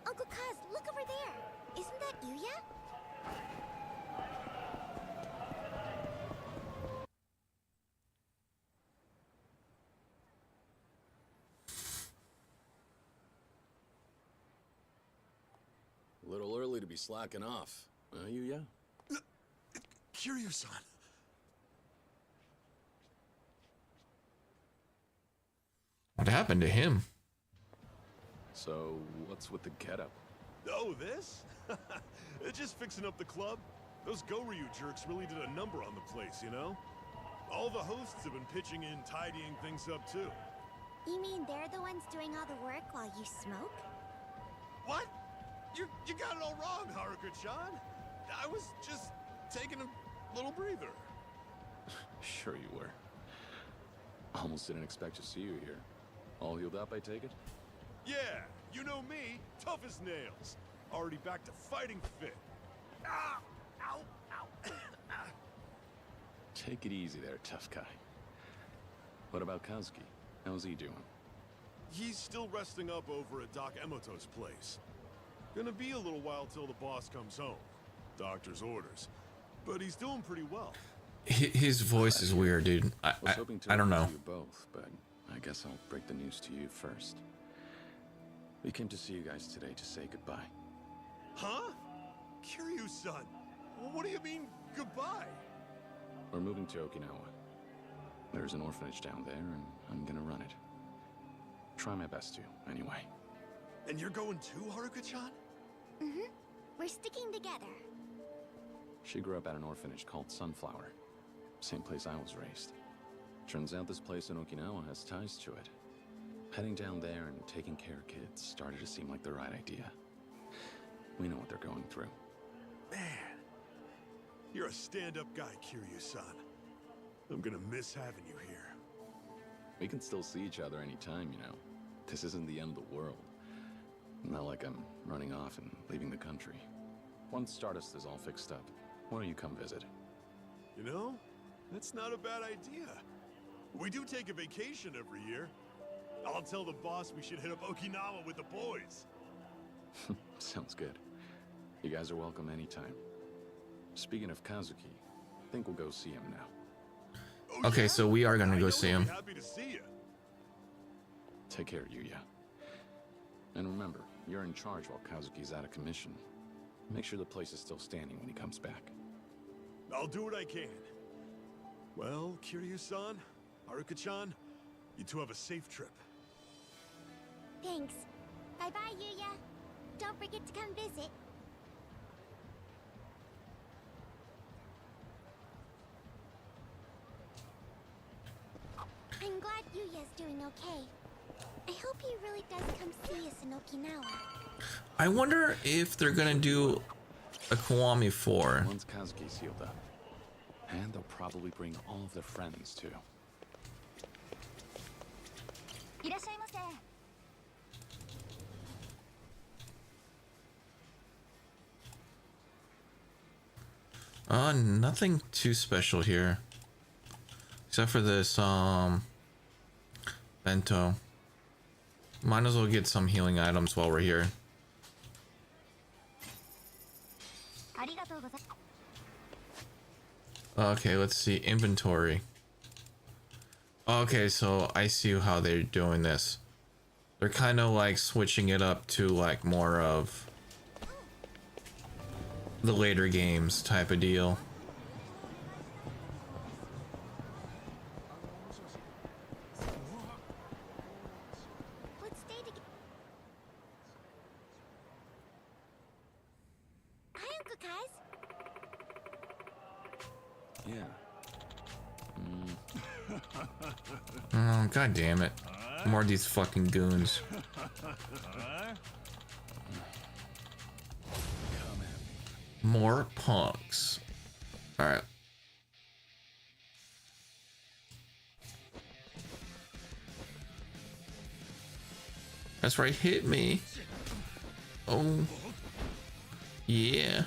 [SPEAKER 3] Uncle Kaz, look over there. Isn't that Yuya?
[SPEAKER 4] early to be slacking off. Yuya?
[SPEAKER 15] Kiryu-san.
[SPEAKER 2] What happened to him?
[SPEAKER 4] So, what's with the getup?
[SPEAKER 15] Oh, this? Just fixing up the club. Those gooooooo jerks really did a number on the place, you know? All the hosts have been pitching in, tidying things up too.
[SPEAKER 3] You mean they're the ones doing all the work while you smoke?
[SPEAKER 15] What? You got it all wrong, Haruka-chan. I was just taking a little breather.
[SPEAKER 4] Sure you were. Almost didn't expect to see you here. All healed up, I take it?
[SPEAKER 15] Yeah, you know me, tough as nails. Already back to fighting fit. Ah! Ow! Ow!
[SPEAKER 4] Take it easy there, tough guy. What about Kazuki? How's he doing?
[SPEAKER 15] He's still resting up over at Doc Emoto's place. Gonna be a little while till the boss comes home. Doctor's orders. But he's doing pretty well.
[SPEAKER 2] His voice is weird, dude. I don't know.
[SPEAKER 4] You both, but I guess I'll break the news to you first. We came to see you guys today to say goodbye.
[SPEAKER 15] Huh? Kiryu-san, what do you mean, goodbye?
[SPEAKER 4] We're moving to Okinawa. There's an orphanage down there, and I'm gonna run it. Try my best to, anyway.
[SPEAKER 15] And you're going too, Haruka-chan?
[SPEAKER 3] Mm-hmm. We're sticking together.
[SPEAKER 4] She grew up at an orphanage called Sunflower. Same place I was raised. Turns out this place in Okinawa has ties to it. Heading down there and taking care of kids started to seem like the right idea. We know what they're going through.
[SPEAKER 15] Man, you're a stand-up guy, Kiryu-san. I'm gonna miss having you here.
[SPEAKER 4] We can still see each other anytime, you know. This isn't the end of the world. Not like I'm running off and leaving the country. Once Stardust is all fixed up, why don't you come visit?
[SPEAKER 15] You know, that's not a bad idea. We do take a vacation every year. I'll tell the boss we should hit up Okinawa with the boys.
[SPEAKER 4] Sounds good. You guys are welcome anytime. Speaking of Kazuki, I think we'll go see him now.
[SPEAKER 15] Oh,
[SPEAKER 2] Okay,
[SPEAKER 15] yeah?
[SPEAKER 2] so we are gonna
[SPEAKER 15] I
[SPEAKER 2] go
[SPEAKER 15] know
[SPEAKER 2] see
[SPEAKER 15] he'll
[SPEAKER 2] him.
[SPEAKER 15] be happy to see you.
[SPEAKER 4] Take care, Yuya. And remember, you're in charge while Kazuki's out of commission. Make sure the place is still standing when he comes back.
[SPEAKER 15] I'll do what I can. Well, Kiryu-san, Haruka-chan, you two have a safe trip.
[SPEAKER 3] Thanks. Bye-bye, Yuya. Don't forget to come visit. I'm glad Yuya's doing okay. I hope he really does come see us in Okinawa.
[SPEAKER 2] I wonder if they're gonna do a Kiwami 4.
[SPEAKER 4] Once Kazuki's healed up. And they'll probably bring all of their friends, too.
[SPEAKER 2] Nothing too special here. Except for this, bento. Might as well get some healing items while we're here. Okay, let's see. Inventory. Okay, so I see how they're doing this. They're kind of like switching it up to like more of the later games type of deal.
[SPEAKER 3] Let's stay together. Hi, Uncle Kaz.
[SPEAKER 4] Yeah.
[SPEAKER 2] Oh, god damn it. More of these fucking goons. More punks. Alright. That's right, hit me. Oh. Yeah.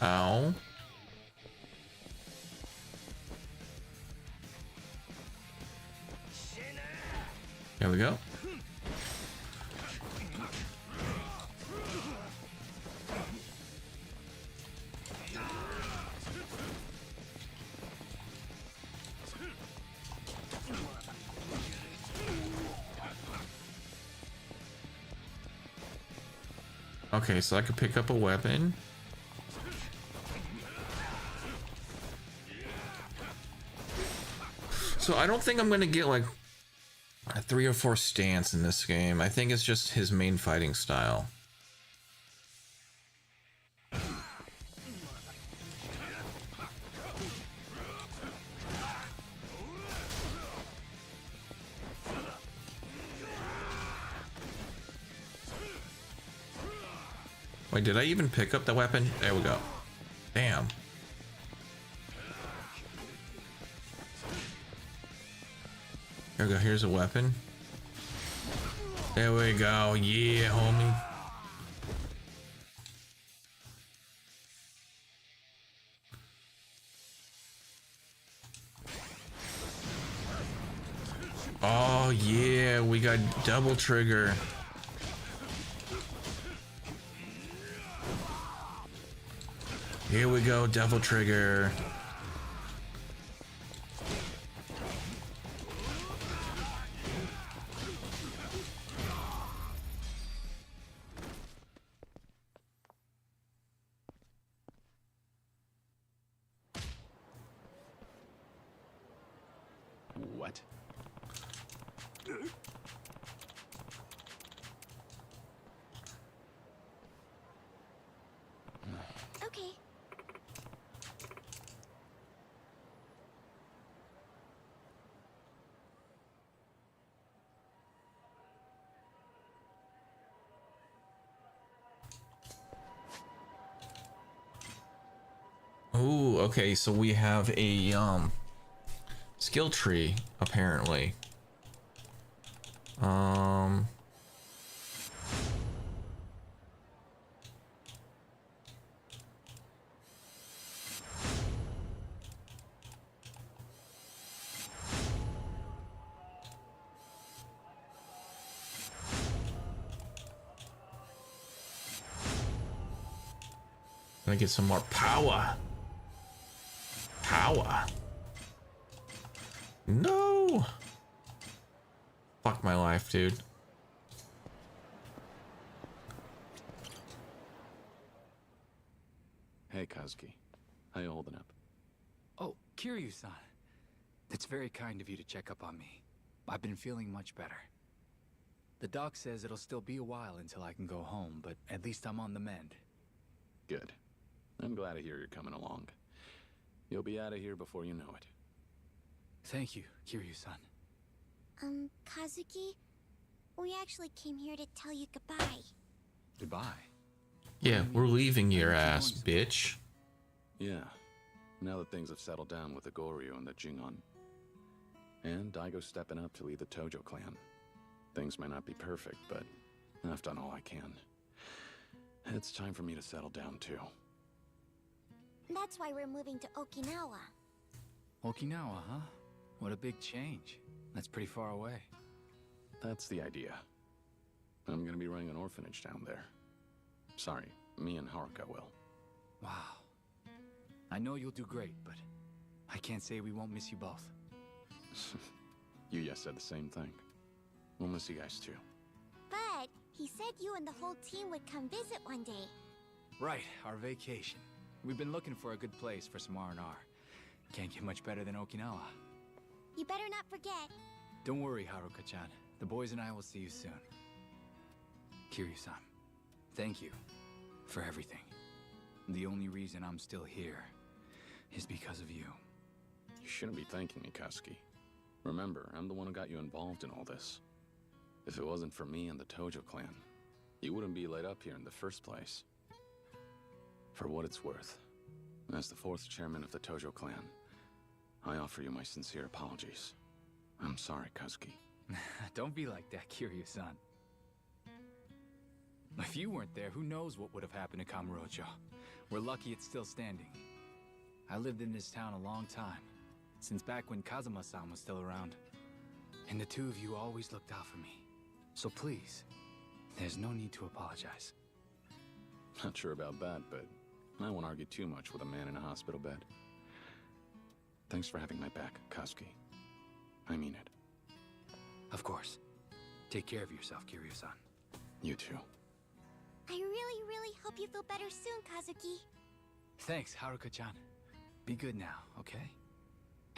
[SPEAKER 2] Ow. There we go. Okay, so I could pick up a weapon. So I don't think I'm gonna get like a 3 or 4 stance in this game. I think it's just his main fighting style. Wait, did I even pick up the weapon? There we go. Damn. Here we go, here's a weapon. There we go, yeah, homie. Oh yeah, we got double trigger. Here we go, double trigger.
[SPEAKER 4] What?
[SPEAKER 3] Okay.
[SPEAKER 2] Ooh, okay, so we have a skill tree apparently. Gonna get some more power. Power. No. Fuck my life, dude.
[SPEAKER 4] Hey, Kazuki. How you holding up?
[SPEAKER 18] Oh, Kiryu-san. It's very kind of you to check up on me. I've been feeling much better. The doc says it'll still be a while until I can go home, but at least I'm on the mend.
[SPEAKER 4] Good. I'm glad to hear you're coming along. You'll be out of here before you know it.
[SPEAKER 18] Thank you, Kiryu-san.
[SPEAKER 3] Kazuki, we actually came here to tell you goodbye.
[SPEAKER 4] Goodbye.
[SPEAKER 2] Yeah, we're leaving your ass, bitch.
[SPEAKER 4] Yeah. Now that things have settled down with the Goryeo and the Jingon. And Daigo's stepping up to lead the Tojo clan. Things may not be perfect, but I've done all I can. It's time for me to settle down too.
[SPEAKER 3] That's why we're moving to Okinawa.
[SPEAKER 18] Okinawa, huh? What a big change. That's pretty far away.
[SPEAKER 4] That's the idea. I'm gonna be running an orphanage down there. Sorry, me and Haruka will.
[SPEAKER 18] Wow. I know you'll do great, but I can't say we won't miss you both.
[SPEAKER 4] Yuya said the same thing. We'll miss you guys too.
[SPEAKER 3] But he said you and the whole team would come visit one day.
[SPEAKER 18] Right, our vacation. We've been looking for a good place for some R&R. Can't get much better than Okinawa.
[SPEAKER 3] You better not forget.
[SPEAKER 18] Don't worry, Haruka-chan. The boys and I will see you soon. Kiryu-san, thank you for everything. The only reason I'm still here is because of you.
[SPEAKER 4] You shouldn't be thanking me, Kazuki. Remember, I'm the one who got you involved in all this. If it wasn't for me and the Tojo clan, you wouldn't be laid up here in the first place. For what it's worth, as the 4th chairman of the Tojo clan, I offer you my sincere apologies. I'm sorry, Kazuki.
[SPEAKER 18] Don't be like that, Kiryu-san. If you weren't there, who knows what would have happened to Kamurocho. We're lucky it's still standing. I lived in this town a long time, since back when Kazuma-san was still around. And the two of you always looked out for me. So please, there's no need to apologize.
[SPEAKER 4] Not sure about that, but I won't argue too much with a man in a hospital bed. Thanks for having my back, Kazuki. I mean it.
[SPEAKER 18] Of course. Take care of yourself, Kiryu-san.
[SPEAKER 4] You too.
[SPEAKER 3] I really, hope you feel better soon, Kazuki.
[SPEAKER 18] Thanks, Haruka-chan. Be good now, okay?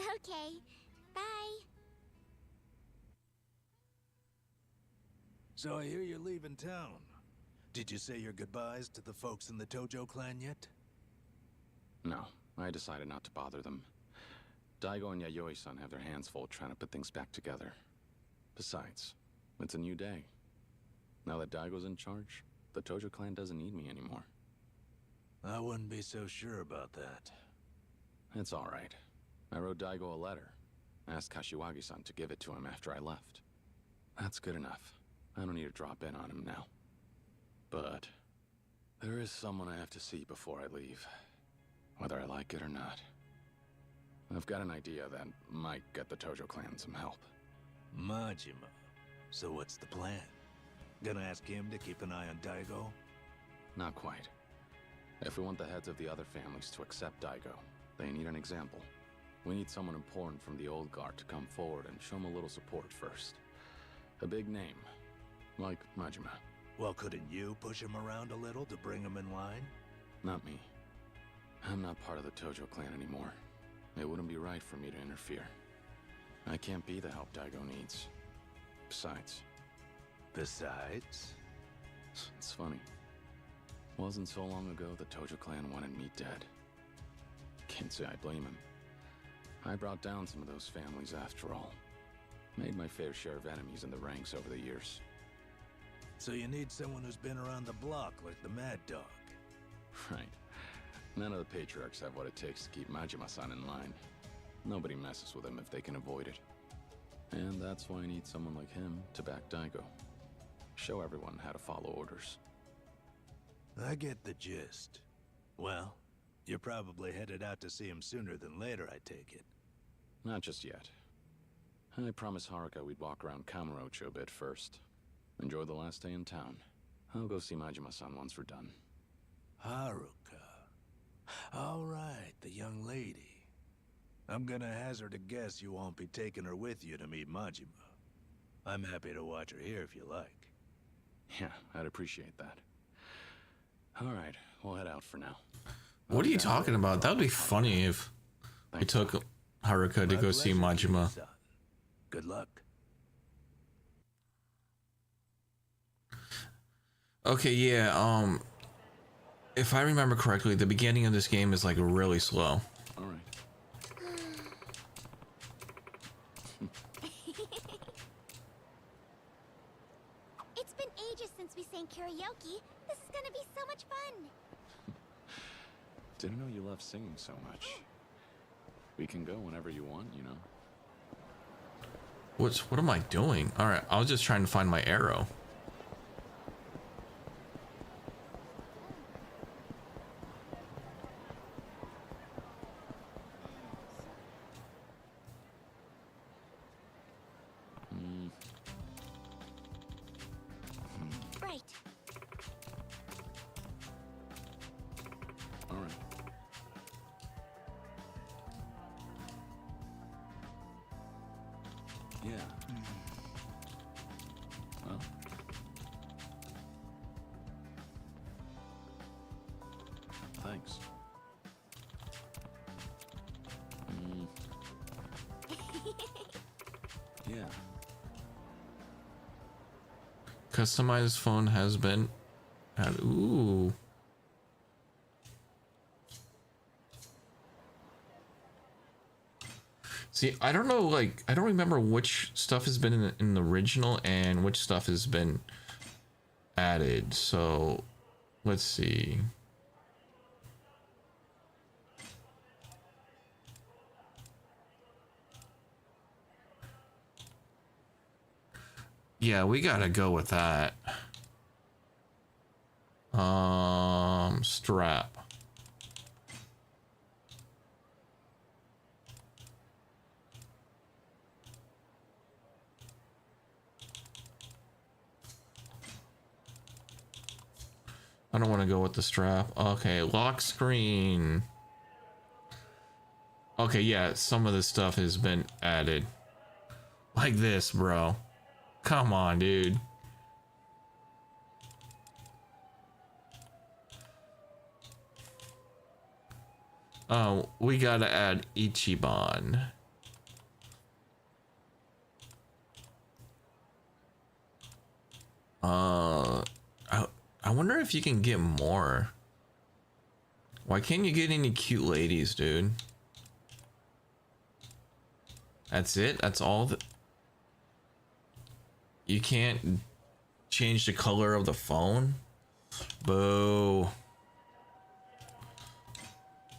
[SPEAKER 3] Okay. Bye.
[SPEAKER 13] So I hear you're leaving town. Did you say your goodbyes to the folks in the Tojo clan yet?
[SPEAKER 4] No, I decided not to bother them. Daigo and Yayoi-san have their hands full trying to put things back together. Besides, it's a new day. Now that Daigo's in charge, the Tojo clan doesn't need me anymore.
[SPEAKER 13] I wouldn't be so sure about that.
[SPEAKER 4] It's all right. I wrote Daigo a letter. Asked Kashiwagi-san to give it to him after I left. That's good enough. I don't need to drop in on him now. But there is someone I have to see before I leave, whether I like it or not. I've got an idea that might get the Tojo clan some help.
[SPEAKER 13] Majima. So what's the plan? Gonna ask him to keep an eye on Daigo?
[SPEAKER 4] Not quite. If we want the heads of the other families to accept Daigo, they need an example. We need someone important from the old guard to come forward and show him a little support first. A big name, like Majima.
[SPEAKER 13] Well, couldn't you push him around a little to bring him in line?
[SPEAKER 4] Not me. I'm not part of the Tojo clan anymore. It wouldn't be right for me to interfere. I can't be the help Daigo needs. Besides? It's funny. Wasn't so long ago the Tojo clan wanted me dead. Can't say I blame him. I brought down some of those families after all. Made my fair share of enemies in the ranks over the years.
[SPEAKER 13] So you need someone who's been around the block like the Mad Dog.
[SPEAKER 4] Right. None of the patriarchs have what it takes to keep Majima-san in line. Nobody messes with him if they can avoid it. And that's why I need someone like him to back Daigo. Show everyone how to follow orders.
[SPEAKER 13] I get the gist. Well, you're probably headed out to see him sooner than later, I take it.
[SPEAKER 4] Not just yet. I promised Haruka we'd walk around Kamurocho a bit first. Enjoy the last day in town. I'll go see Majima-san once we're done.
[SPEAKER 13] Haruka. All right, the young lady. I'm gonna hazard a guess you won't be taking her with you to meet Majima. I'm happy to watch her here if you like.
[SPEAKER 4] Yeah, I'd appreciate that. All right, we'll head out for now.
[SPEAKER 2] What are you talking about? That would be funny if we took Haruka to go see Majima.
[SPEAKER 13] Good luck.
[SPEAKER 2] Okay, yeah, if I remember correctly, the beginning of this game is like really slow.
[SPEAKER 4] All right.
[SPEAKER 3] It's been ages since we sang karaoke. This is gonna be so much fun.
[SPEAKER 4] Didn't know you loved singing so much. We can go whenever you want, you know.
[SPEAKER 2] What am I doing? All right, I was just trying to find my arrow.
[SPEAKER 3] Right.
[SPEAKER 4] All right. Yeah. Well. Thanks. Yeah.
[SPEAKER 2] Customized phone has been added. Ooh. See, I don't know, like, I don't remember which stuff has been in the original and which stuff has been added. So, let's see. Yeah, we gotta go with that. Strap. I don't want to go with the strap. Okay, lock screen. Okay, yeah, some of the stuff has been added. Like this, bro. Come on, dude. Oh, we gotta add Ichiban. I wonder if you can get more. Why can't you get any cute ladies, dude? That's it? That's all that... You can't change the color of the phone? Boo.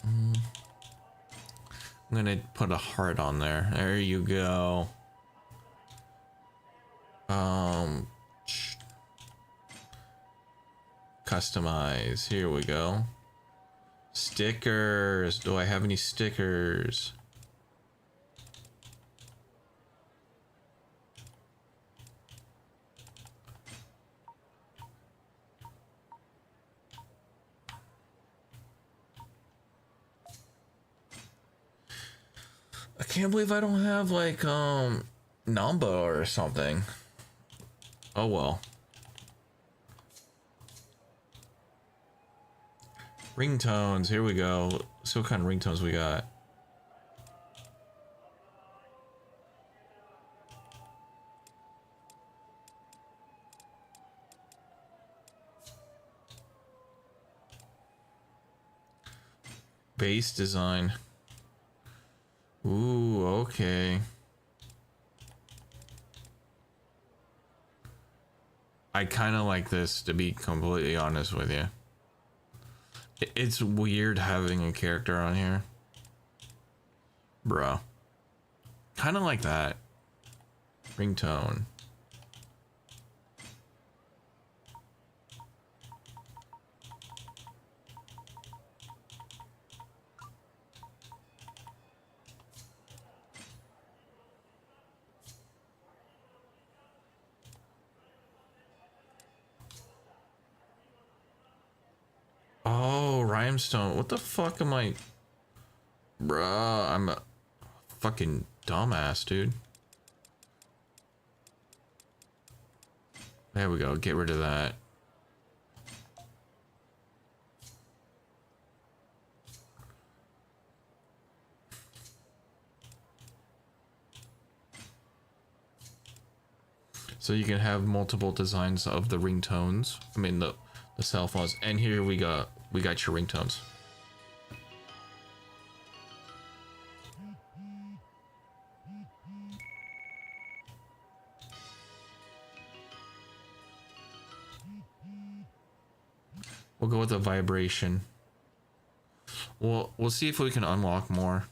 [SPEAKER 2] I'm gonna put a heart on there. There you go. Customize. Here we go. Stickers. Do I have any stickers? I can't believe I don't have like Namba or something. Oh well. Ringtones, here we go. So what kind of ringtones we got? Base design. Ooh, okay. I kind of like this, to be completely honest with you. It's weird having a character on here. Bro. Kind of like that. Ringtone. Oh, Rhymestone. What the fuck am I... Bruh, I'm a fucking dumbass, dude. There we go. Get rid of that. So you can have multiple designs of the ringtones. I mean, the cell phones. And here we got your ringtones. We'll go with the vibration. We'll see if we can unlock more.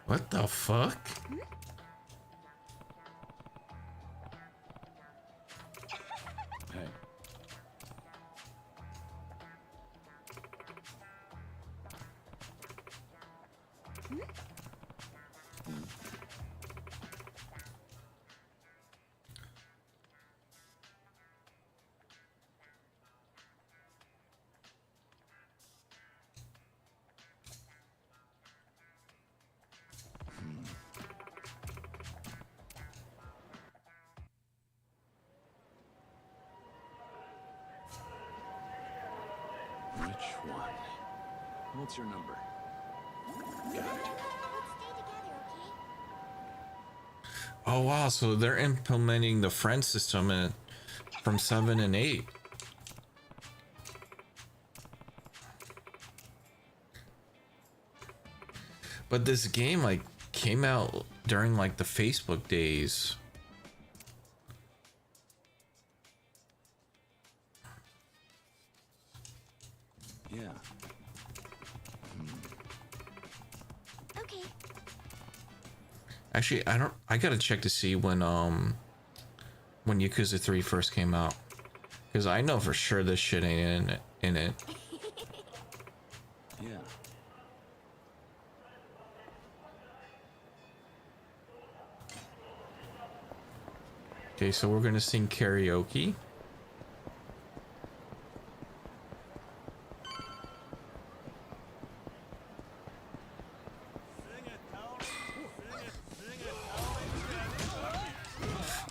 [SPEAKER 2] What the fuck?
[SPEAKER 4] Hey. Which one? What's your number? Got it.
[SPEAKER 2] Oh wow, so they're implementing the friend system from 7 and 8. But this game like came out during like the Facebook days.
[SPEAKER 4] Yeah.
[SPEAKER 3] Okay.
[SPEAKER 2] Actually, I gotta check to see when Yakuza 3 first came out. Because I know for sure this shit ain't in it.
[SPEAKER 4] Yeah.
[SPEAKER 2] Okay, so we're gonna sing karaoke.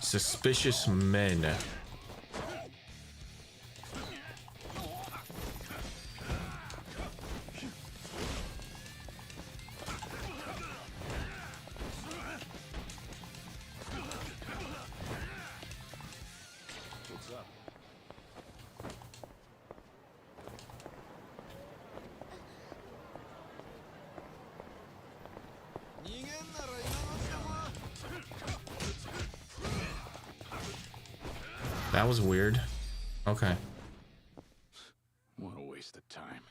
[SPEAKER 2] Suspicious men.
[SPEAKER 12] What's up?
[SPEAKER 2] That was weird. Okay.
[SPEAKER 4] What a waste of time.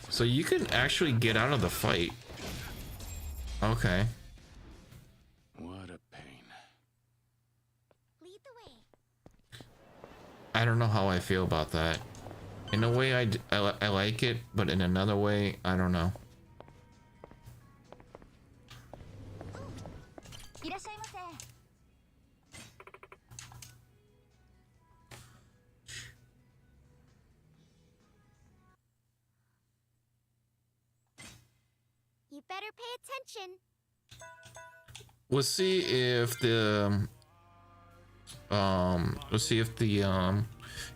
[SPEAKER 2] So you can actually get out of the fight. Okay.
[SPEAKER 4] What a pain.
[SPEAKER 3] Lead the way.
[SPEAKER 2] I don't know how I feel about that. In a way, I like it, but in another way, I don't know.
[SPEAKER 3] You better pay attention.
[SPEAKER 2] Let's see if the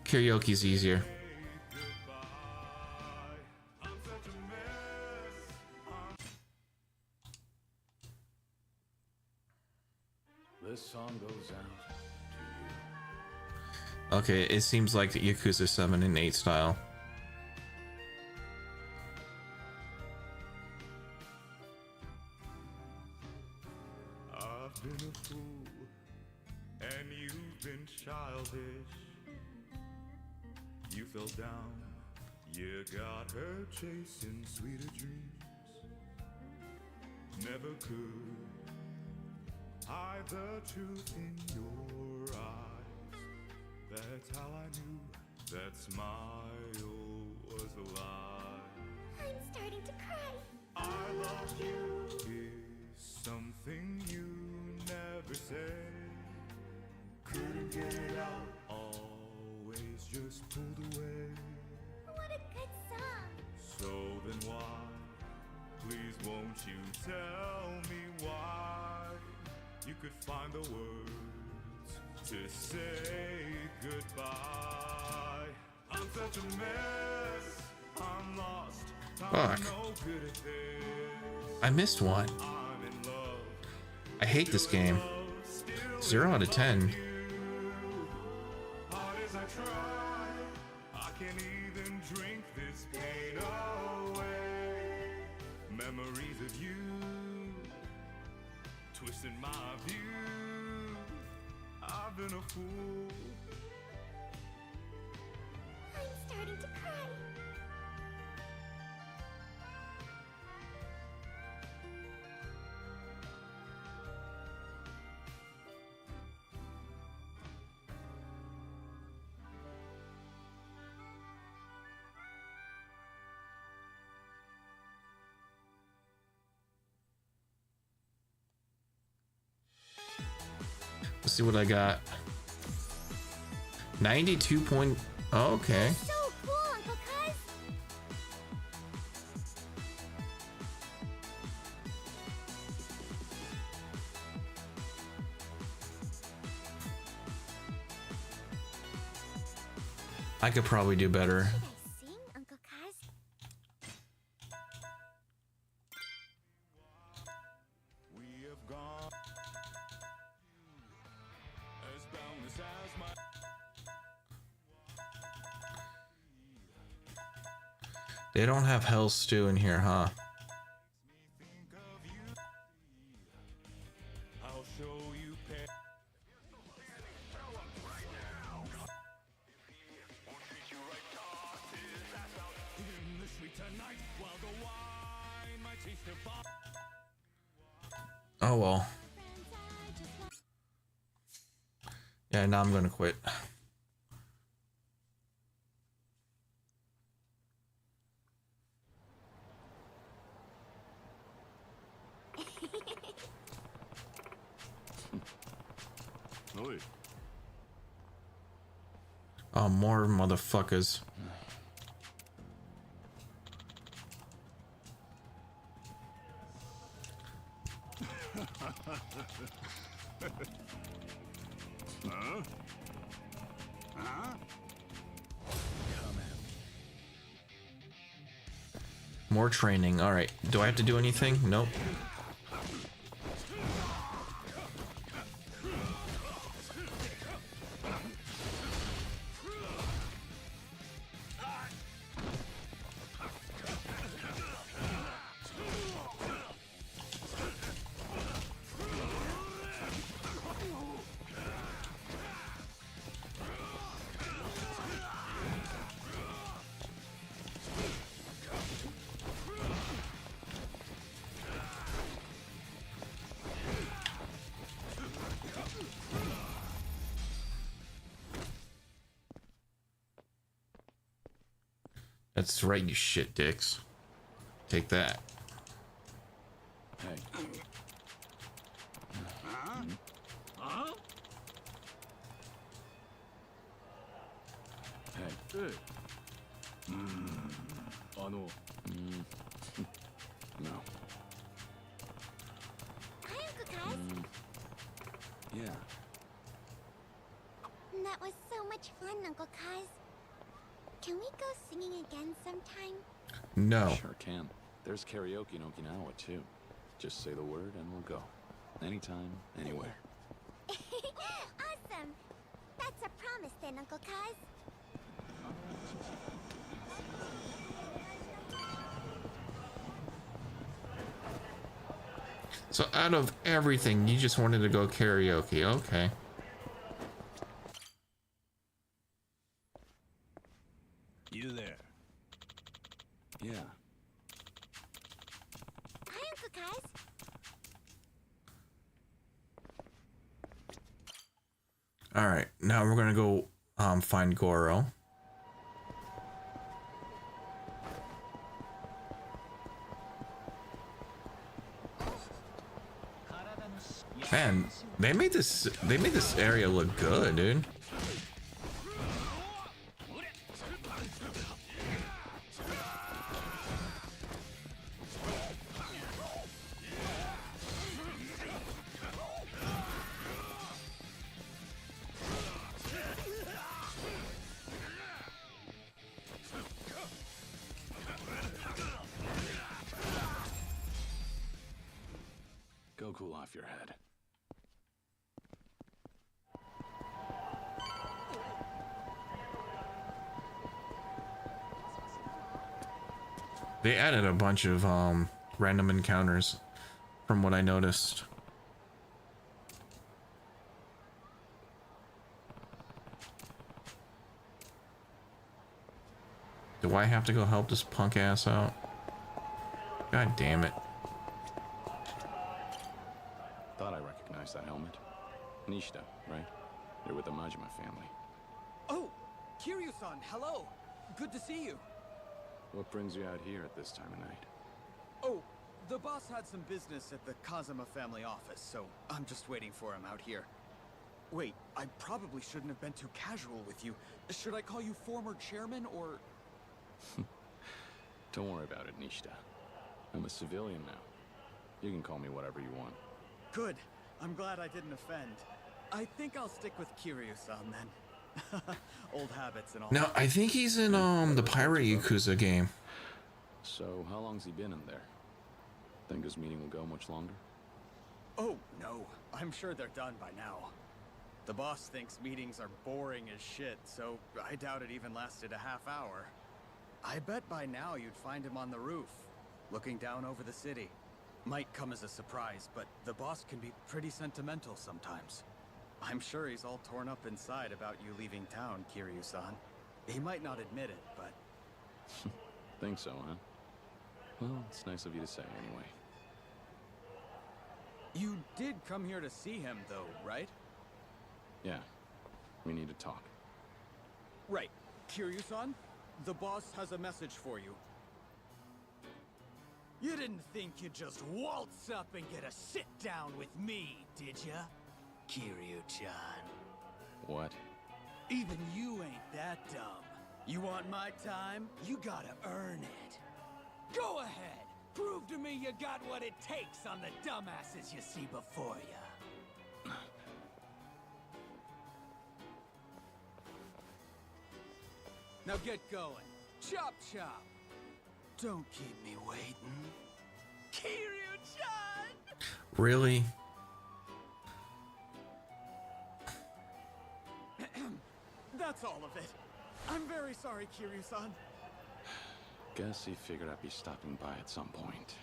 [SPEAKER 2] karaoke's easier.
[SPEAKER 4] This song goes out to you.
[SPEAKER 2] Okay, it seems like the Yakuza 7 and 8 style.
[SPEAKER 19] I've been a fool, and you've been childish. You fell down, you got her chasing sweeter dreams. Never could hide the truth in your eyes. That's how I knew that smile was a lie.
[SPEAKER 3] I'm starting to cry.
[SPEAKER 19] I love you is something you never said. Couldn't get it out, always just pulled away.
[SPEAKER 3] What a good song.
[SPEAKER 19] So then why, please won't you tell me why you could find the words to say goodbye. I'm such a mess, I'm lost, I'm
[SPEAKER 2] Fuck.
[SPEAKER 19] no good at this.
[SPEAKER 2] I missed one.
[SPEAKER 19] I'm in love,
[SPEAKER 2] I hate this game. 0 out of 10.
[SPEAKER 19] hard as I try, I can't even drink this pain away. Memories of you, twisting my view. I've been a fool.
[SPEAKER 3] I'm starting to cry.
[SPEAKER 2] Let's see what I got. 92 point. Oh, okay.
[SPEAKER 3] So cool, Uncle Cuz.
[SPEAKER 2] I could probably do better.
[SPEAKER 3] Sing, Uncle Cuz.
[SPEAKER 19] We have gone as boundless as my.
[SPEAKER 2] They don't have Hell Stew in here, huh?
[SPEAKER 19] I'll show you pain. In the street tonight, while the wine might taste of fire.
[SPEAKER 2] Oh well. Yeah, now I'm gonna quit.
[SPEAKER 4] Oi.
[SPEAKER 2] Oh, more motherfuckers.
[SPEAKER 8] Huh? Huh?
[SPEAKER 2] More training. All right. Do I have to do anything? Nope. That's right, you shit dicks. Take that.
[SPEAKER 4] Hey.
[SPEAKER 8] Huh? Huh?
[SPEAKER 4] Hey.
[SPEAKER 8] Hey.
[SPEAKER 4] No.
[SPEAKER 3] Hi, Uncle Kaz.
[SPEAKER 4] Yeah.
[SPEAKER 3] That was so much fun, Uncle Kaz. Can we go singing again sometime?
[SPEAKER 2] No.
[SPEAKER 4] Sure can. There's karaoke in Okinawa too. Just say the word and we'll go. Anytime, anywhere.
[SPEAKER 3] Awesome! That's a promise then, Uncle Kaz.
[SPEAKER 2] So out of everything, you just wanted to go karaoke. Okay.
[SPEAKER 8] You there?
[SPEAKER 4] Yeah.
[SPEAKER 3] Hi, Uncle Kaz.
[SPEAKER 2] All right. Now we're gonna go find Goro. Man, they made this area look good, dude.
[SPEAKER 4] Go cool off your head.
[SPEAKER 2] They added a bunch of random encounters from what I noticed. Do I have to go help this punk ass out? God damn it.
[SPEAKER 4] Thought I recognized that helmet. Nishida, right? You're with the Majima family.
[SPEAKER 20] Oh, Kiryu-san, hello. Good to see you.
[SPEAKER 4] What brings you out here at this time of night?
[SPEAKER 20] Oh, the boss had some business at the Kazuma family office, so I'm just waiting for him out here. Wait, I probably shouldn't have been too casual with you. Should I call you former chairman, or...
[SPEAKER 4] Don't worry about it, Nishida. I'm a civilian now. You can call me whatever you want.
[SPEAKER 20] Good. I'm glad I didn't offend. I think I'll stick with Kiryu-san then. Old habits and all.
[SPEAKER 2] No, I think he's in the Pirate Yakuza game.
[SPEAKER 4] So, how long's he been in there? Think his meeting will go much longer?
[SPEAKER 20] Oh, no. I'm sure they're done by now. The boss thinks meetings are boring as shit, so I doubt it even lasted a half hour. I bet by now you'd find him on the roof, looking down over the city. Might come as a surprise, but the boss can be pretty sentimental sometimes. I'm sure he's all torn up inside about you leaving town, Kiryu-san. He might not admit it, but...
[SPEAKER 4] Think so, huh? Well, it's nice of you to say anyway.
[SPEAKER 20] You did come here to see him, though, right?
[SPEAKER 4] Yeah. We need to talk.
[SPEAKER 20] Right. Kiryu-san, the boss has a message for you. You didn't think you'd just waltz up and get a sit-down with me, did ya? Kiryu-chan.
[SPEAKER 4] What?
[SPEAKER 20] Even you ain't that dumb. You want my time? You gotta earn it. Go ahead!
[SPEAKER 16] Prove to me you got what it takes on the dumbasses you see before you. Now get going. Chop chop. Don't keep me waiting. Kiryu-chan!
[SPEAKER 2] Really?
[SPEAKER 20] That's all of it. I'm very sorry, Kiryu-san.
[SPEAKER 4] Guess he figured I'd be stopping by at some point.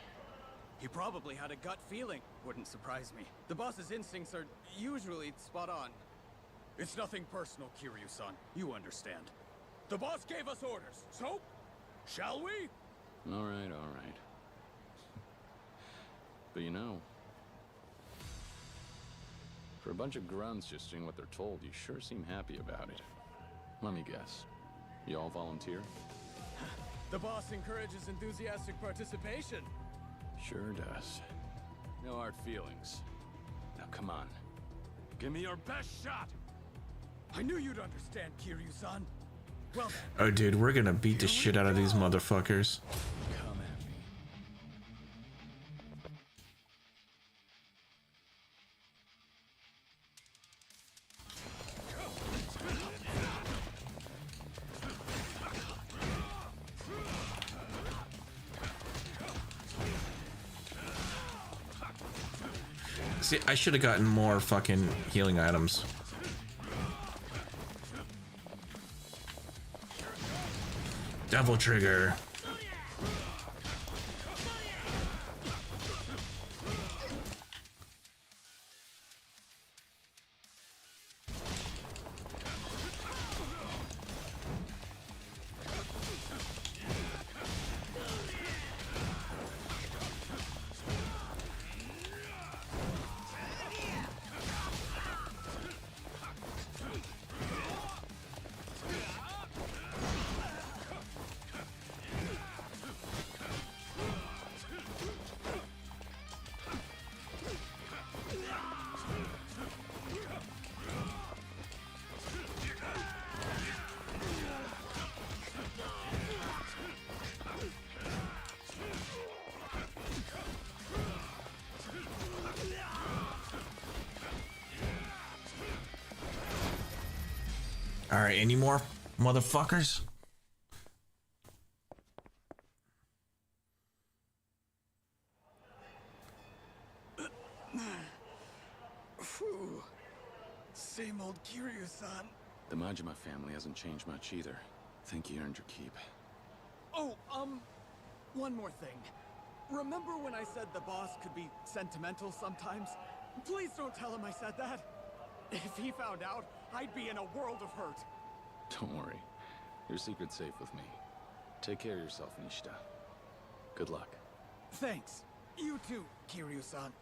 [SPEAKER 20] He probably had a gut feeling. Wouldn't surprise me. The boss's instincts are usually spot on. It's nothing personal, Kiryu-san. You understand. The boss gave us orders, so shall we?
[SPEAKER 4] All right, all right. But you know, for a bunch of grunts just doing what they're told, you sure seem happy about it. Let me guess. You all volunteer?
[SPEAKER 20] The boss encourages enthusiastic participation.
[SPEAKER 4] Sure does. No hard feelings. Now come on. Give me your best shot!
[SPEAKER 20] I knew you'd understand, Kiryu-san. Well then.
[SPEAKER 2] Oh, dude, we're gonna beat the shit out of these motherfuckers.
[SPEAKER 4] Come at me.
[SPEAKER 2] See, I should have gotten more fucking healing items. Double trigger. All right, any more motherfuckers?
[SPEAKER 20] Phew. Same old Kiryu-san.
[SPEAKER 4] The Majima family hasn't changed much either. Think you earned your keep.
[SPEAKER 20] Oh, one more thing. Remember when I said the boss could be sentimental sometimes? Please don't tell him I said that. If he found out, I'd be in a world of hurt.
[SPEAKER 4] Don't worry. Your secret's safe with me. Take care of yourself, Nishida. Good luck.
[SPEAKER 20] Thanks. You too, Kiryu-san.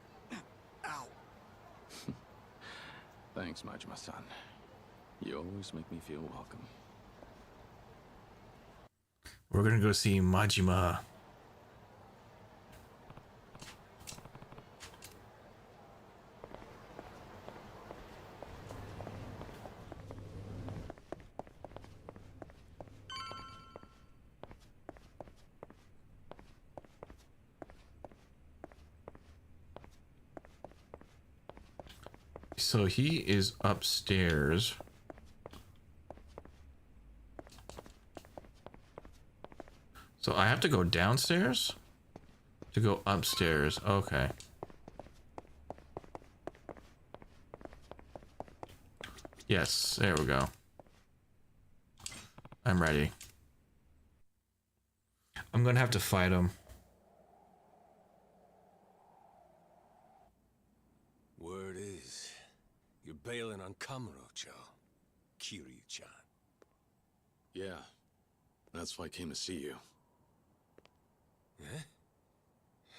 [SPEAKER 20] Ow.
[SPEAKER 4] Thanks, Majima-san. You always make me feel welcome.
[SPEAKER 2] We're gonna go see Majima. So he is upstairs. So I have to go downstairs to go upstairs. Okay. Yes, there we go. I'm ready. I'm gonna have to fight him.
[SPEAKER 12] Word is, you're bailing on Kamurocho, Kiryu-chan.
[SPEAKER 4] Yeah, that's why I came to see you.
[SPEAKER 12] Eh?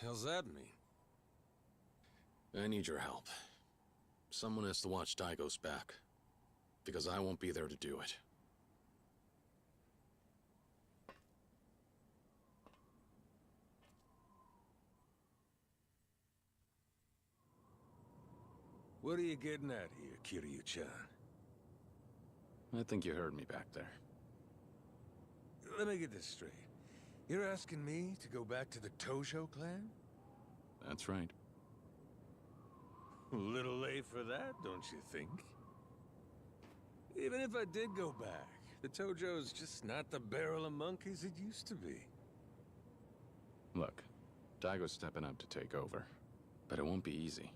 [SPEAKER 12] How's that mean?
[SPEAKER 4] I need your help. Someone has to watch Daigo's back, because I won't be there to do it.
[SPEAKER 12] What are you getting at here, Kiryu-chan?
[SPEAKER 4] I think you heard me back there.
[SPEAKER 12] Let me get this straight.
[SPEAKER 21] You're asking me to go back to the Tojo clan?
[SPEAKER 4] That's right.
[SPEAKER 21] A little late for that, don't you think? Even if I did go back, the Tojo's just not the barrel of monkeys it used to be.
[SPEAKER 4] Look, Daigo's stepping up to take over, but it won't be easy.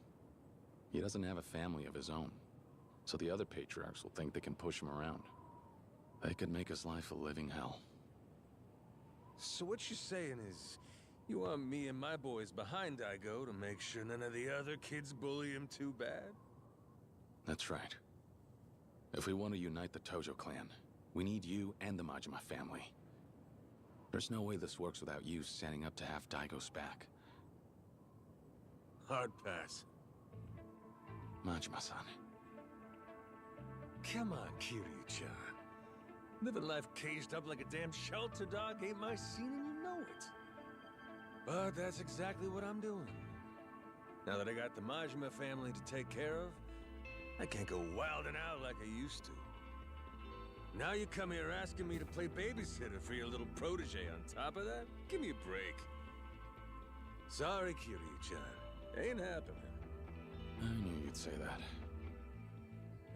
[SPEAKER 4] He doesn't have a family of his own, so the other patriarchs will think they can push him around. They could make his life a living hell.
[SPEAKER 21] So what you're saying is, you want me and my boys behind Daigo to make sure none of the other kids bully him too bad?
[SPEAKER 4] That's right. If we want to unite the Tojo clan, we need you and the Majima family. There's no way this works without you standing up to have Daigo's back.
[SPEAKER 21] Hard pass.
[SPEAKER 4] Majima-san.
[SPEAKER 21] Come on, Kiryu-chan. Living life caged up like a damn shelter dog ain't my scene and you know it. But that's exactly what I'm doing. Now that I got the Majima family to take care of, I can't go wilding out like I used to. Now you come here asking me to play babysitter for your little protege on top of that? Give me a break. Sorry, Kiryu-chan. Ain't happening.
[SPEAKER 4] I knew you'd say that.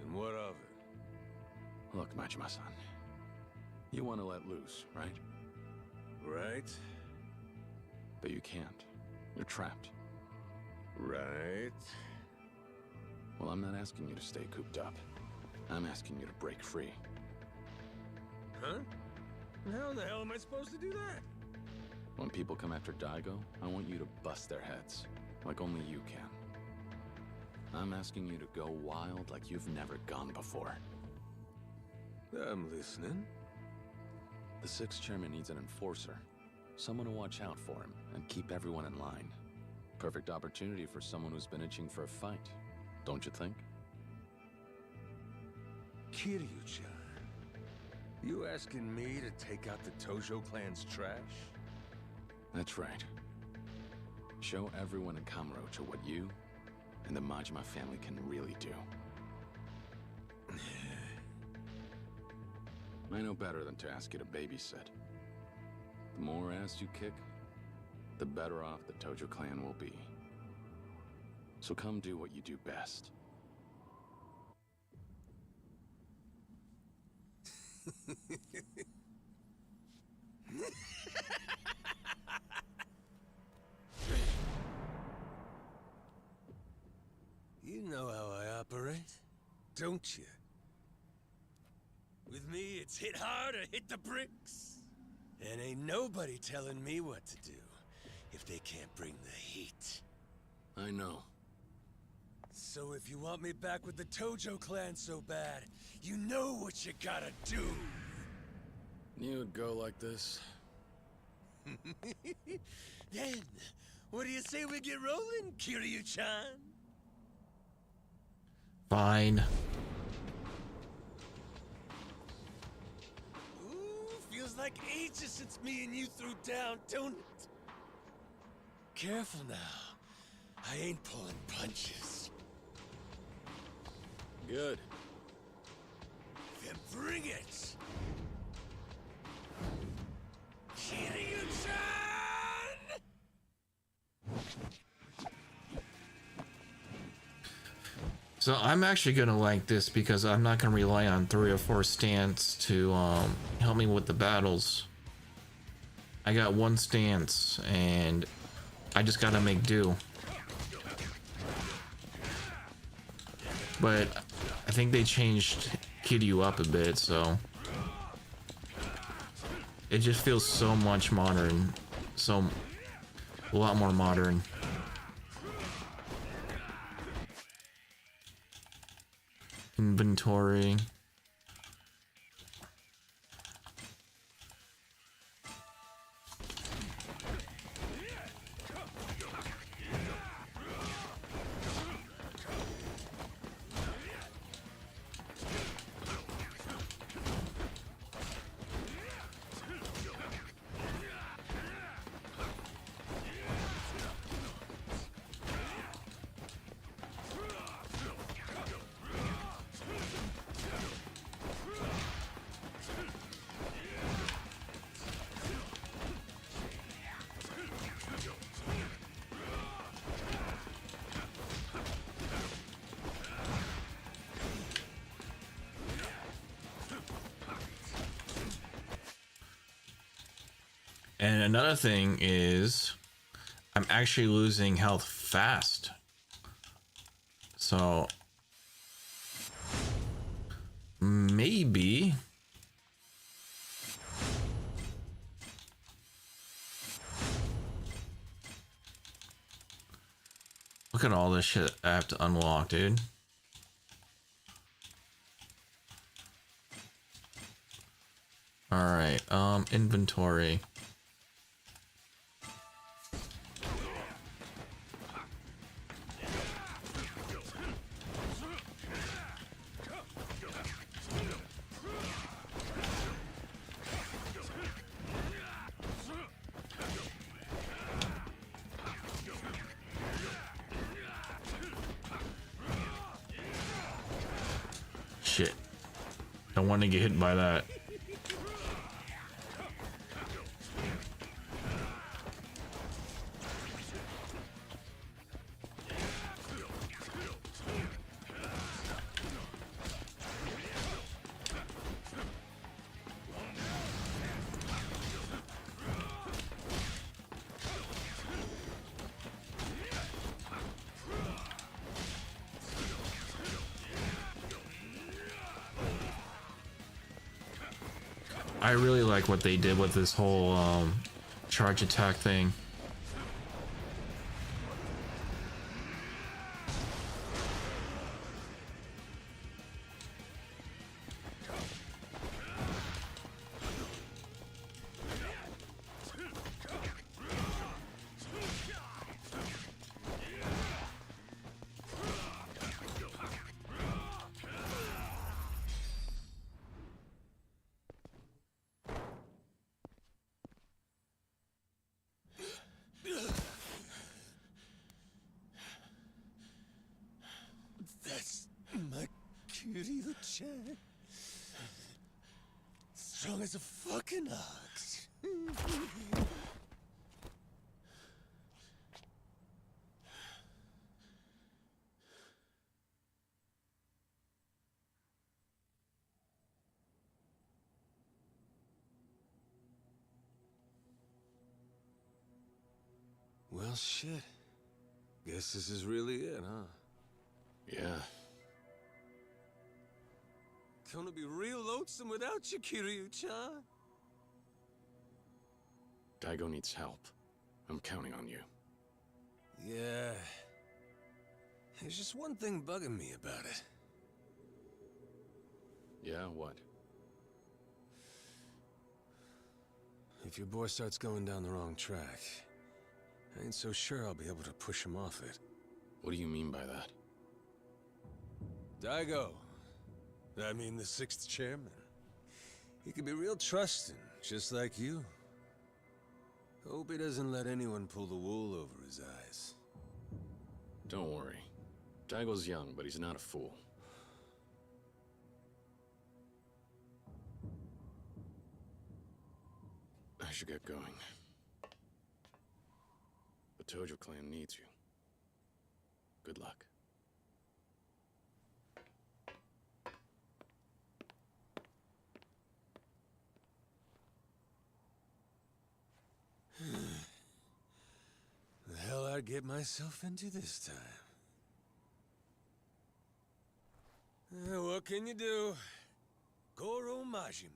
[SPEAKER 21] And what of it?
[SPEAKER 4] Look, Majima-san. You want to let loose, right?
[SPEAKER 21] Right.
[SPEAKER 4] But you can't. You're trapped.
[SPEAKER 21] Right.
[SPEAKER 4] Well, I'm not asking you to stay cooped up. I'm asking you to break free.
[SPEAKER 21] Huh? How the hell am I supposed to do that?
[SPEAKER 4] When people come after Daigo, I want you to bust their heads, like only you can. I'm asking you to go wild like you've never gone before.
[SPEAKER 21] I'm listening.
[SPEAKER 4] The 6th chairman needs an enforcer. Someone to watch out for him and keep everyone in line. Perfect opportunity for someone who's been itching for a fight, don't you think?
[SPEAKER 21] Kiryu-chan, you asking me to take out the Tojo clan's trash?
[SPEAKER 4] That's right. Show everyone in Kamurocho what you and the Majima family can really do. I know better than to ask you to babysit. The more ass you kick, the better off the Tojo clan will be. So come do what you do best.
[SPEAKER 21] You know how I operate, don't you? With me, it's hit hard or hit the bricks. And ain't nobody telling me what to do if they can't bring the heat.
[SPEAKER 4] I know.
[SPEAKER 21] So if you want me back with the Tojo clan so bad, you know what you gotta do.
[SPEAKER 4] Knew it'd go like this.
[SPEAKER 21] Then, what do you say we get rolling, Kiryu-chan?
[SPEAKER 2] Fine.
[SPEAKER 21] Ooh, feels like ages since me and you threw down, don't it? Careful now. I ain't pulling punches.
[SPEAKER 4] Good.
[SPEAKER 21] Then bring it! Kiryu-chan!
[SPEAKER 2] So I'm actually gonna like this because I'm not gonna rely on 3 or 4 stance to help me with the battles. I got 1 stance and I just gotta make do. But I think they changed Kiryu up a bit, so it just feels so much modern, a lot more modern. Inventory. And another thing is I'm actually losing health fast. So maybe look at all this shit I have to unlock, dude. All right, inventory. Shit. Don't want to get hit by that. I really like what they did with this whole charge attack thing.
[SPEAKER 21] That's my Kiryu-chan. Strong as a fucking ox. Well, shit. Guess this is really it, huh?
[SPEAKER 4] Yeah.
[SPEAKER 21] Gonna be real lonesome without you, Kiryu-chan.
[SPEAKER 4] Daigo needs help. I'm counting on you.
[SPEAKER 21] Yeah. There's just one thing bugging me about it.
[SPEAKER 4] Yeah, what?
[SPEAKER 21] If your boy starts going down the wrong track, I ain't so sure I'll be able to push him off it.
[SPEAKER 4] What do you mean by that?
[SPEAKER 21] Daigo. I mean the 6th chairman. He can be real trusting, just like you. Hope he doesn't let anyone pull the wool over his eyes.
[SPEAKER 4] Don't worry. Daigo's young, but he's not a fool. I should get going. The Tojo clan needs you. Good luck.
[SPEAKER 21] The hell I'd get myself into this time. What can you do? Goro Majima.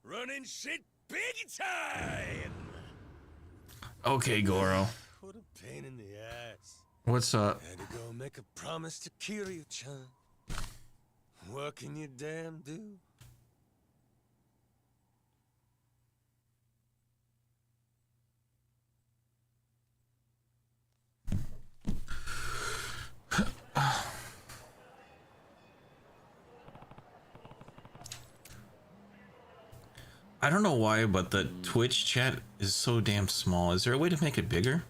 [SPEAKER 21] Running shit big time!
[SPEAKER 2] Okay, Goro.
[SPEAKER 21] What a pain in the ass.
[SPEAKER 2] What's up?
[SPEAKER 21] Had to go make a promise to Kiryu-chan. What can you damn do?
[SPEAKER 2] I don't know why, but the Twitch chat is so damn small. Is there a way to make it bigger?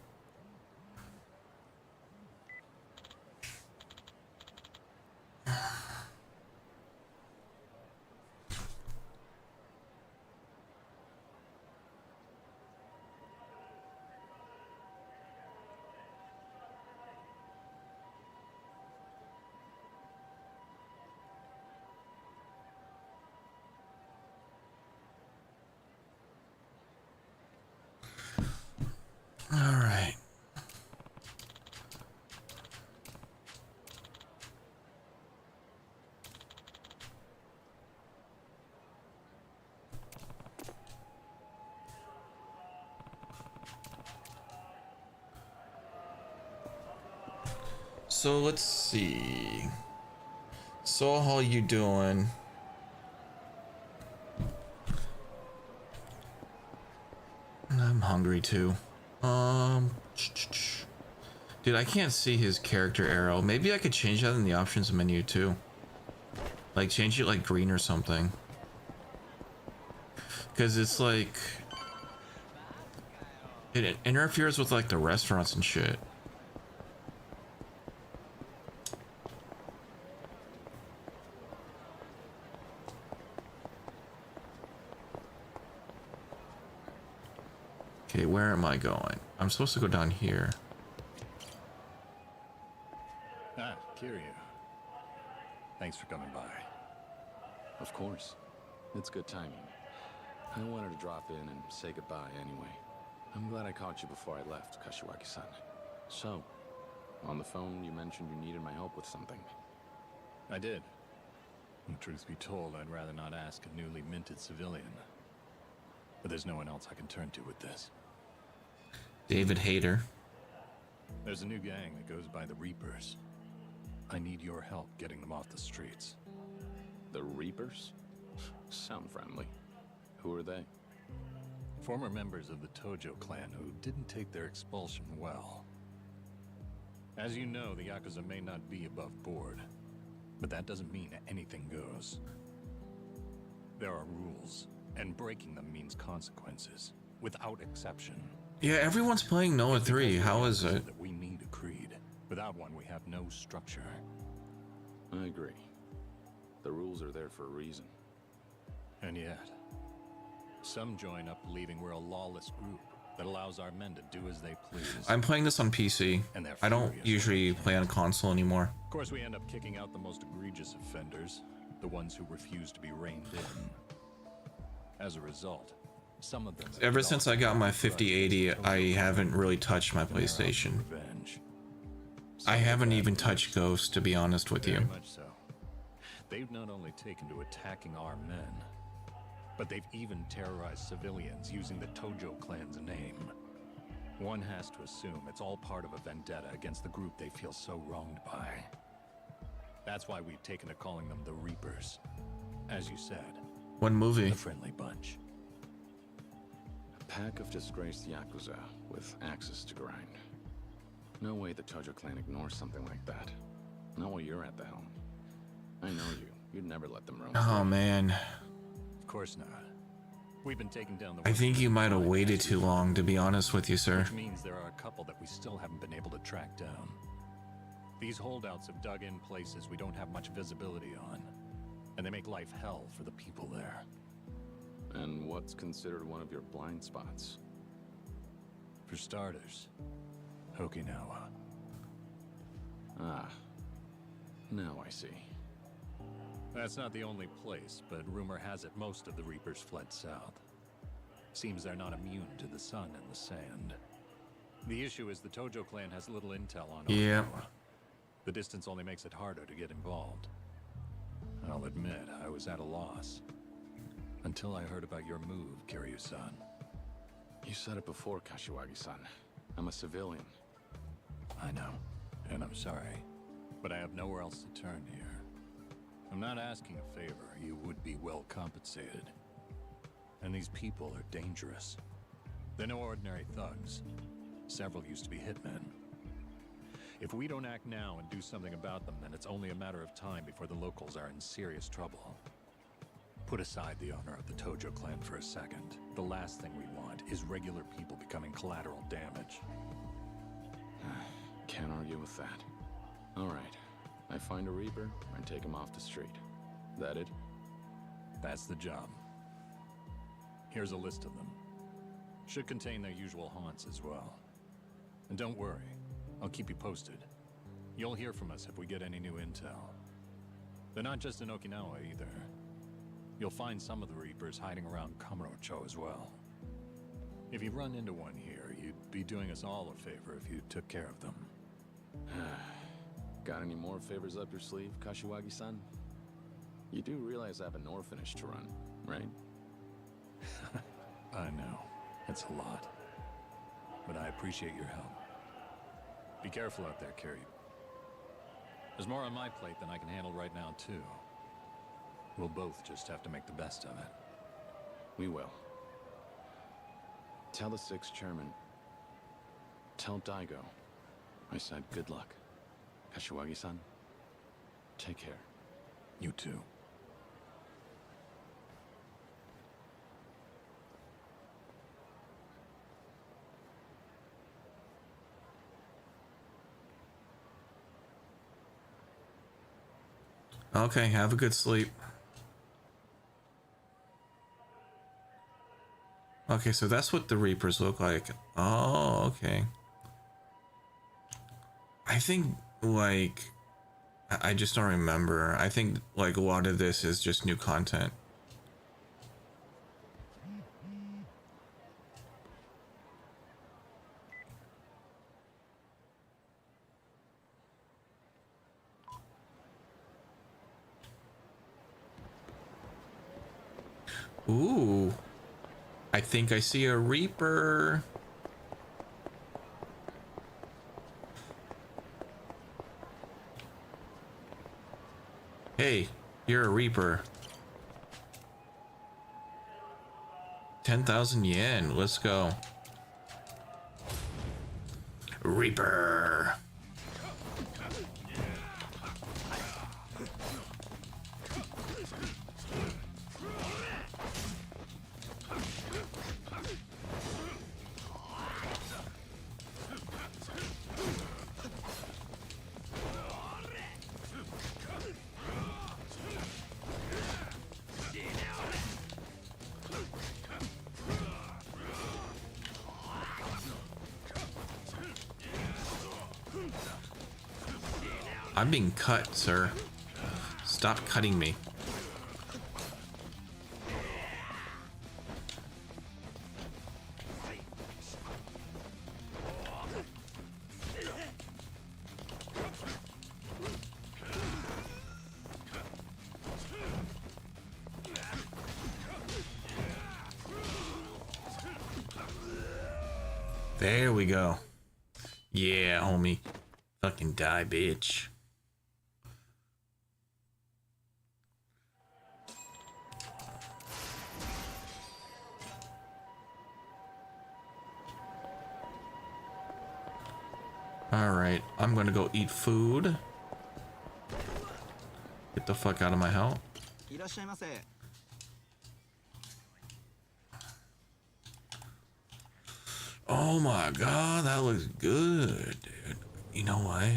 [SPEAKER 2] All right. So let's see. So how you doing? I'm hungry too. Dude, I can't see his character arrow. Maybe I could change that in the options menu too. Like change it like green or something. Cause it's like it interferes with like the restaurants and shit. Okay, where am I going? I'm supposed to go down here.
[SPEAKER 1] Ah, Kiryu. Thanks for coming by.
[SPEAKER 4] Of course. It's good timing. I wanted to drop in and say goodbye anyway. I'm glad I caught you before I left, Kashiwagi-san. So, on the phone you mentioned you needed my help with something.
[SPEAKER 1] I did. And truth be told, I'd rather not ask a newly minted civilian. But there's no one else I can turn to with this.
[SPEAKER 2] David Hayter.
[SPEAKER 1] There's a new gang that goes by the Reapers. I need your help getting them off the streets.
[SPEAKER 4] The Reapers? Sound friendly. Who are they?
[SPEAKER 1] Former members of the Tojo clan who didn't take their expulsion well. As you know, the Yakuza may not be above board, but that doesn't mean anything goes. There are rules, and breaking them means consequences, without exception.
[SPEAKER 2] Yeah, everyone's playing Noah 3. How is it?
[SPEAKER 1] That we need a creed. Without one, we have no structure.
[SPEAKER 4] I agree. The rules are there for a reason.
[SPEAKER 1] And yet, some join up believing we're a lawless group that allows our men to do as they please.
[SPEAKER 2] I'm playing this on PC. I don't usually play on console anymore.
[SPEAKER 1] Of course, we end up kicking out the most egregious offenders, the ones who refuse to be reined in. As a result, some of them...
[SPEAKER 2] Ever since I got my 5080, I haven't really touched my PlayStation. I haven't even touched Ghost, to be honest with you.
[SPEAKER 1] Very much so. They've not only taken to attacking our men, but they've even terrorized civilians using the Tojo clan's name. One has to assume it's all part of a vendetta against the group they feel so wronged by. That's why we've taken to calling them the Reapers. As you said,
[SPEAKER 2] one movie.
[SPEAKER 1] A friendly bunch.
[SPEAKER 4] A pack of disgraced Yakuza with axes to grind. No way the Tojo clan ignores something like that. Not while you're at the helm. I know you. You'd never let them roam.
[SPEAKER 2] Oh man.
[SPEAKER 1] Of course not. We've been taking down the...
[SPEAKER 2] I think you might have waited too long, to be honest with you, sir.
[SPEAKER 1] Which means there are a couple that we still haven't been able to track down. These holdouts have dug in places we don't have much visibility on, and they make life hell for the people there.
[SPEAKER 4] And what's considered one of your blind spots?
[SPEAKER 1] For starters, Okinawa.
[SPEAKER 4] Ah. Now I see.
[SPEAKER 1] That's not the only place, but rumor has it most of the Reapers fled south. Seems they're not immune to the sun and the sand. The issue is the Tojo clan has little intel on Okinawa. The distance only makes it harder to get involved. I'll admit, I was at a loss. Until I heard about your move, Kiryu-san.
[SPEAKER 4] You said it before, Kashiwagi-san. I'm a civilian.
[SPEAKER 1] I know, and I'm sorry. But I have nowhere else to turn here. I'm not asking a favor. You would be well compensated. And these people are dangerous. They're no ordinary thugs. Several used to be hitmen. If we don't act now and do something about them, then it's only a matter of time before the locals are in serious trouble. Put aside the honor of the Tojo clan for a second. The last thing we want is regular people becoming collateral damage.
[SPEAKER 4] Can't argue with that. All right. I find a Reaper and take him off the street. That it?
[SPEAKER 1] That's the job. Here's a list of them. Should contain their usual haunts as well. And don't worry, I'll keep you posted. You'll hear from us if we get any new intel. They're not just in Okinawa either. You'll find some of the Reapers hiding around Kamurocho as well. If you run into one here, you'd be doing us all a favor if you took care of them.
[SPEAKER 4] Got any more favors up your sleeve, Kashiwagi-san? You do realize I have an orphanage to run, right?
[SPEAKER 1] I know. It's a lot. But I appreciate your help. Be careful out there, Kiryu. There's more on my plate than I can handle right now, too. We'll both just have to make the best of it.
[SPEAKER 4] We will. Tell the 6th chairman. Tell Daigo. I said good luck. Kashiwagi-san, take care.
[SPEAKER 1] You too.
[SPEAKER 2] Okay, have a good sleep. Okay, so that's what the Reapers look like. Oh, okay. I think, like, I just don't remember. I think, like, a lot of this is just new content. Ooh. I think I see a Reaper. Hey, you're a Reaper. 10,000 yen. Let's go. Reaper. I'm being cut, sir. Stop cutting me. There we go. Yeah, homie. Fucking die, bitch. Alright, I'm gonna go eat food. Get the fuck out of my house. Oh my god, that looks good, dude. You know what?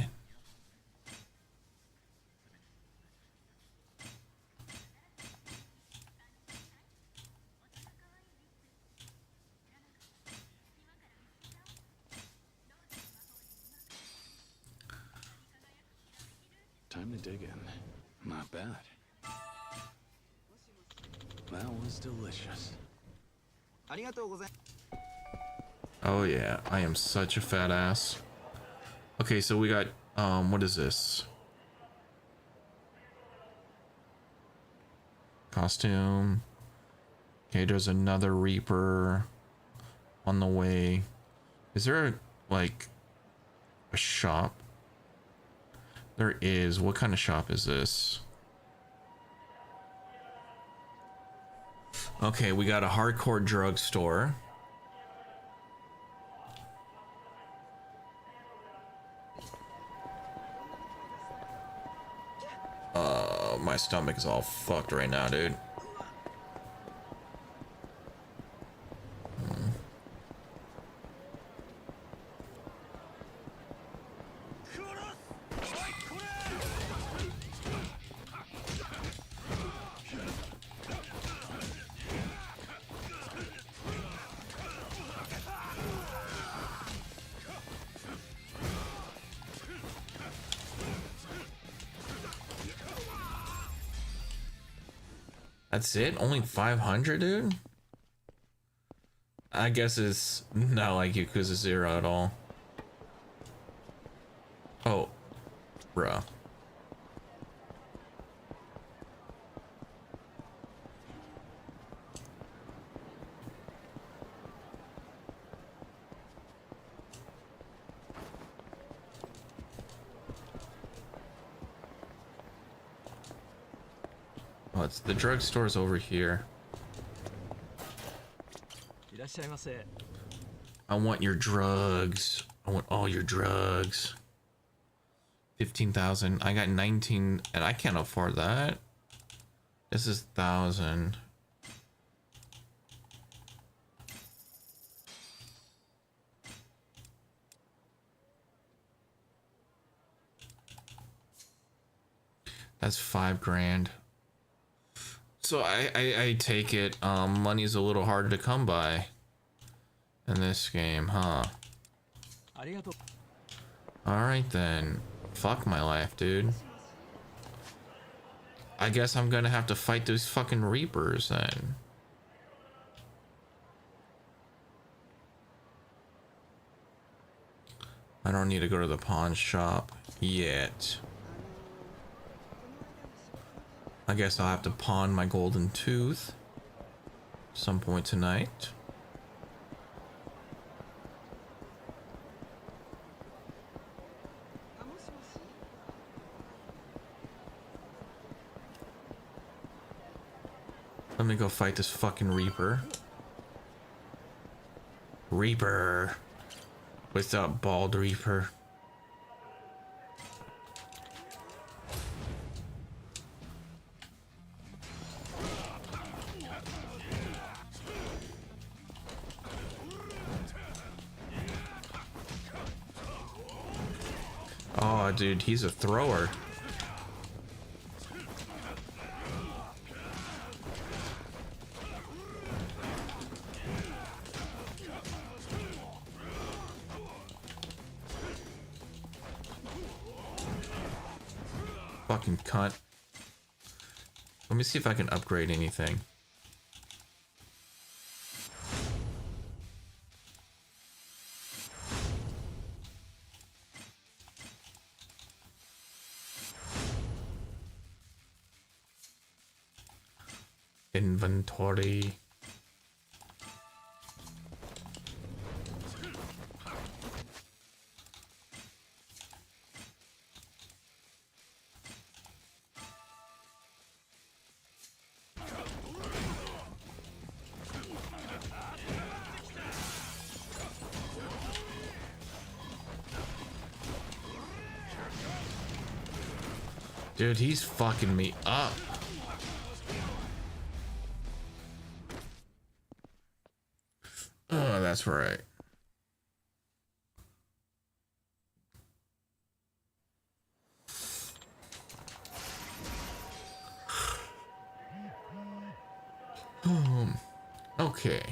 [SPEAKER 4] Time to dig in. Not bad. That was delicious.
[SPEAKER 2] Oh yeah, I am such a fat ass. Okay, so we got, what is this? Costume. Okay, there's another Reaper on the way. Is there, like, a shop? There is. What kind of shop is this? Okay, we got a hardcore drugstore. My stomach is all fucked right now, dude. That's it? Only 500, dude? I guess it's not like Yakuza 0 at all. Oh, bruh. Oh, it's the drugstore's over here. I want your drugs. I want all your drugs. 15,000. I got 19, and I can't afford that. This is 1,000. That's 5 grand. So I take it money's a little hard to come by in this game, huh? Alright then. Fuck my life, dude. I guess I'm gonna have to fight those fucking Reapers then. I don't need to go to the pawn shop yet. I guess I'll have to pawn my golden tooth some point tonight. Let me go fight this fucking Reaper. Reaper. What's up, bald Reaper? Oh, dude, he's a thrower. Fucking cunt. Let me see if I can upgrade anything. Inventory. Dude, he's fucking me up. Oh, that's right. Okay.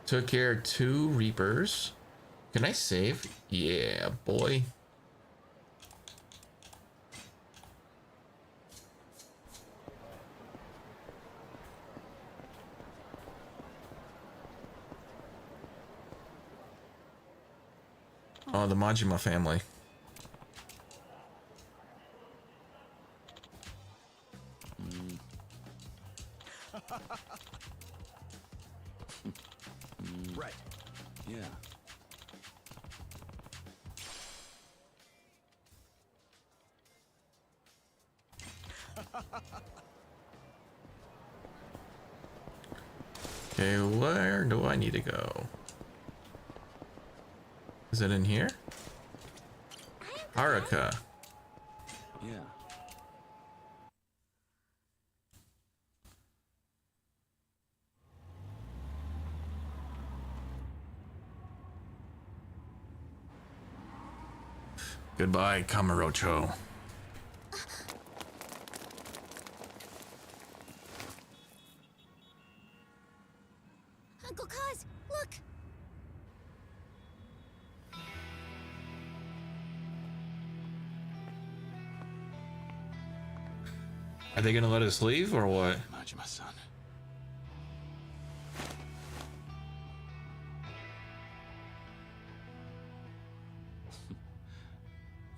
[SPEAKER 2] Took care of 2 Reapers. Can I save? Yeah, boy. Oh, the Majima family.
[SPEAKER 4] Right. Yeah.
[SPEAKER 2] Okay, where do I need to go? Is it in here? Haruka.
[SPEAKER 4] Yeah.
[SPEAKER 2] Goodbye, Kamurocho.
[SPEAKER 3] Uncle Kaz, look!
[SPEAKER 2] Are they gonna let us leave or what?
[SPEAKER 4] Majima-san.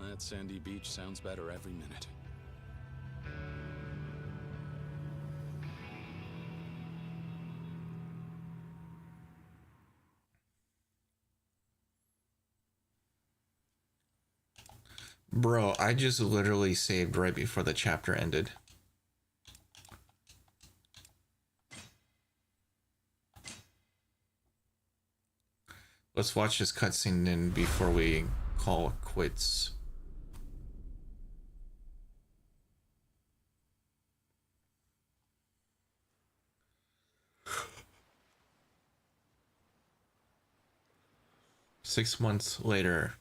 [SPEAKER 4] That sandy beach sounds better every minute.
[SPEAKER 2] Bro, I just literally saved right before the chapter ended. Let's watch this cutscene in before we call it quits. Six months later,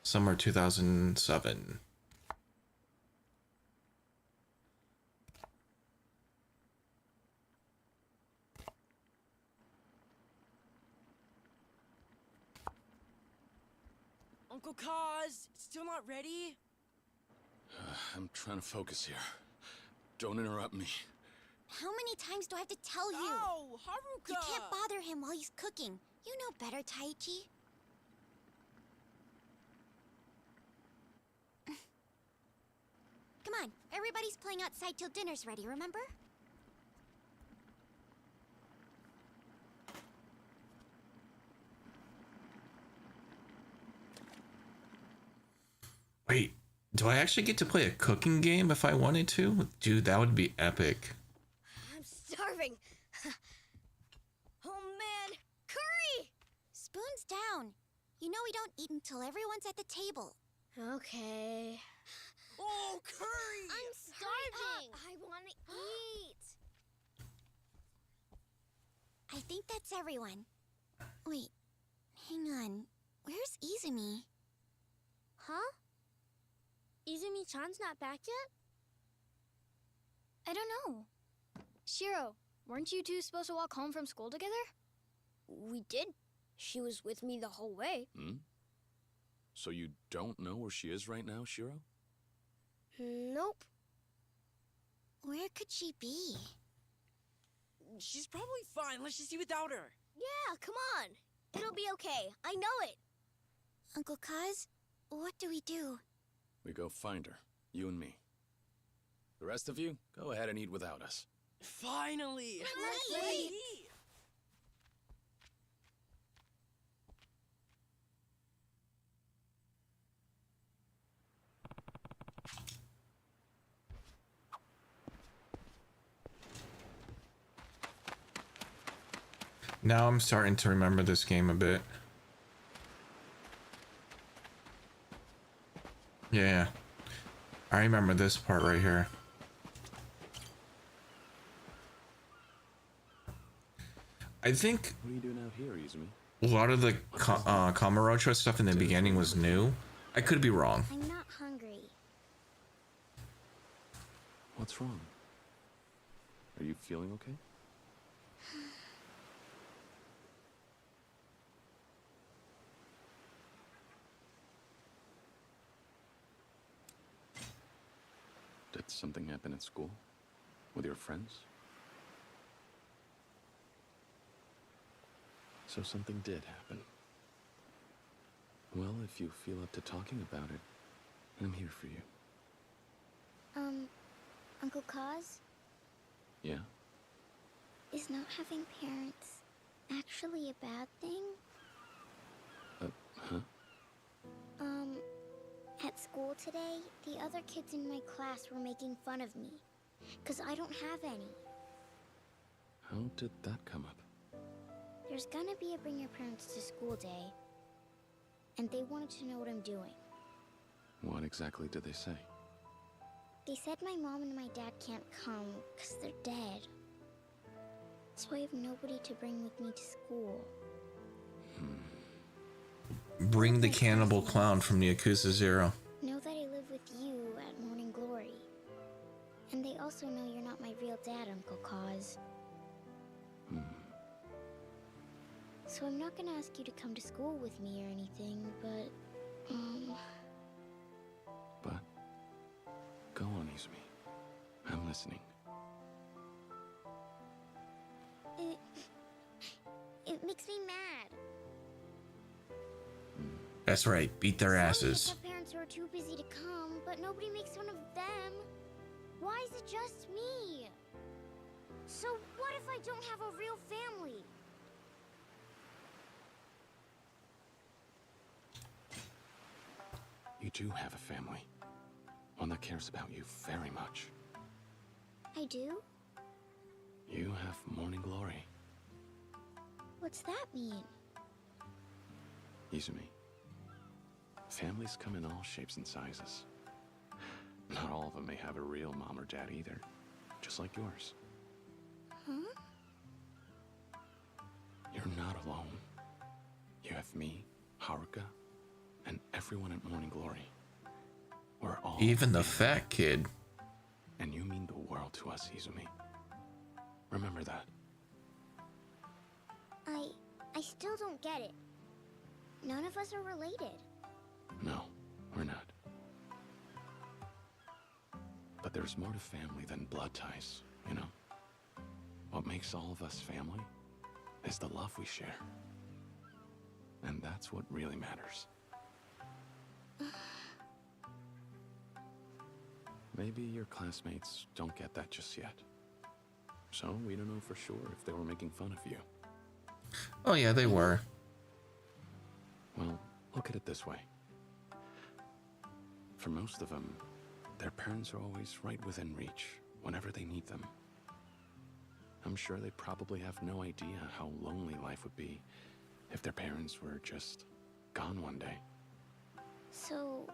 [SPEAKER 2] summer 2007.
[SPEAKER 6] Uncle Kaz, still not ready?
[SPEAKER 4] I'm trying to focus here. Don't interrupt me.
[SPEAKER 3] How many times do I have to tell you?
[SPEAKER 6] Oh, Haruka!
[SPEAKER 3] You can't bother him while he's cooking. You know better, Taichi. Come on, everybody's playing outside till dinner's ready, remember?
[SPEAKER 2] Wait, do I actually get to play a cooking game if I wanted to? Dude, that would be epic.
[SPEAKER 3] I'm starving. Oh man, curry! Spoons down. You know we don't eat until everyone's at the table. Okay.
[SPEAKER 6] Oh, curry!
[SPEAKER 3] I'm starving. I want to eat. I think that's everyone. Wait, hang on. Where's Izumi? Huh? Izumi-chan's not back yet? I don't know. Shiro, weren't you two supposed to walk home from school together? We did. She was with me the whole way.
[SPEAKER 4] Hmm? So you don't know where she is right now, Shiro?
[SPEAKER 3] Nope. Where could she be?
[SPEAKER 6] She's probably fine. Let's just see without her.
[SPEAKER 3] Yeah, come on. It'll be okay. I know it. Uncle Kaz, what do we do?
[SPEAKER 4] We go find her, you and me. The rest of you, go ahead and eat without us.
[SPEAKER 6] Finally!
[SPEAKER 3] Let's eat!
[SPEAKER 2] Now I'm starting to remember this game a bit. Yeah, I remember this part right here. I think
[SPEAKER 4] What are you doing out here, Izumi?
[SPEAKER 2] a lot of the Kamurocho stuff in the beginning was new. I could be wrong.
[SPEAKER 3] I'm not hungry.
[SPEAKER 4] What's wrong? Are you feeling okay? Did something happen at school? With your friends? So something did happen. Well, if you feel up to talking about it, I'm here for you.
[SPEAKER 3] Uncle Kaz?
[SPEAKER 4] Yeah?
[SPEAKER 3] Is not having parents actually a bad thing?
[SPEAKER 4] Huh?
[SPEAKER 3] At school today, the other kids in my class were making fun of me. 'Cause I don't have any.
[SPEAKER 4] How did that come up?
[SPEAKER 3] There's gonna be a bring your parents to school day. And they wanted to know what I'm doing.
[SPEAKER 4] What exactly did they say?
[SPEAKER 3] They said my mom and my dad can't come 'cause they're dead. So I have nobody to bring with me to school.
[SPEAKER 2] Bring the cannibal clown from the Yakuza 0.
[SPEAKER 3] Know that I live with you at Morning Glory. And they also know you're not my real dad, Uncle Kaz. So I'm not gonna ask you to come to school with me or anything, but,
[SPEAKER 4] But go on, Izumi. I'm listening.
[SPEAKER 3] It makes me mad.
[SPEAKER 2] That's right, beat their
[SPEAKER 3] Some
[SPEAKER 2] asses.
[SPEAKER 3] have parents who are too busy to come, but nobody makes fun of them. Why is it just me? So what if I don't have a real family?
[SPEAKER 4] You do have a family. One that cares about you very much.
[SPEAKER 3] I do?
[SPEAKER 4] You have morning glory.
[SPEAKER 3] What's that mean?
[SPEAKER 4] Izumi. Families come in all shapes and sizes. Not all of them may have a real mom or dad either. Just like yours.
[SPEAKER 3] Huh?
[SPEAKER 4] You're not alone. You have me, Haruka, and everyone at Morning Glory. We're all...
[SPEAKER 2] Even the fat kid.
[SPEAKER 4] And you mean the world to us, Izumi. Remember that.
[SPEAKER 3] I still don't get it. None of us are related.
[SPEAKER 4] No, we're not. But there's more to family than blood ties, you know? What makes all of us family is the love we share. And that's what really matters. Maybe your classmates don't get that just yet. So we don't know for sure if they were making fun of you.
[SPEAKER 2] Oh yeah, they were.
[SPEAKER 4] Well, look at it this way. For most of them, their parents are always right within reach whenever they need them. I'm sure they probably have no idea how lonely life would be if their parents were just gone one day.
[SPEAKER 3] So,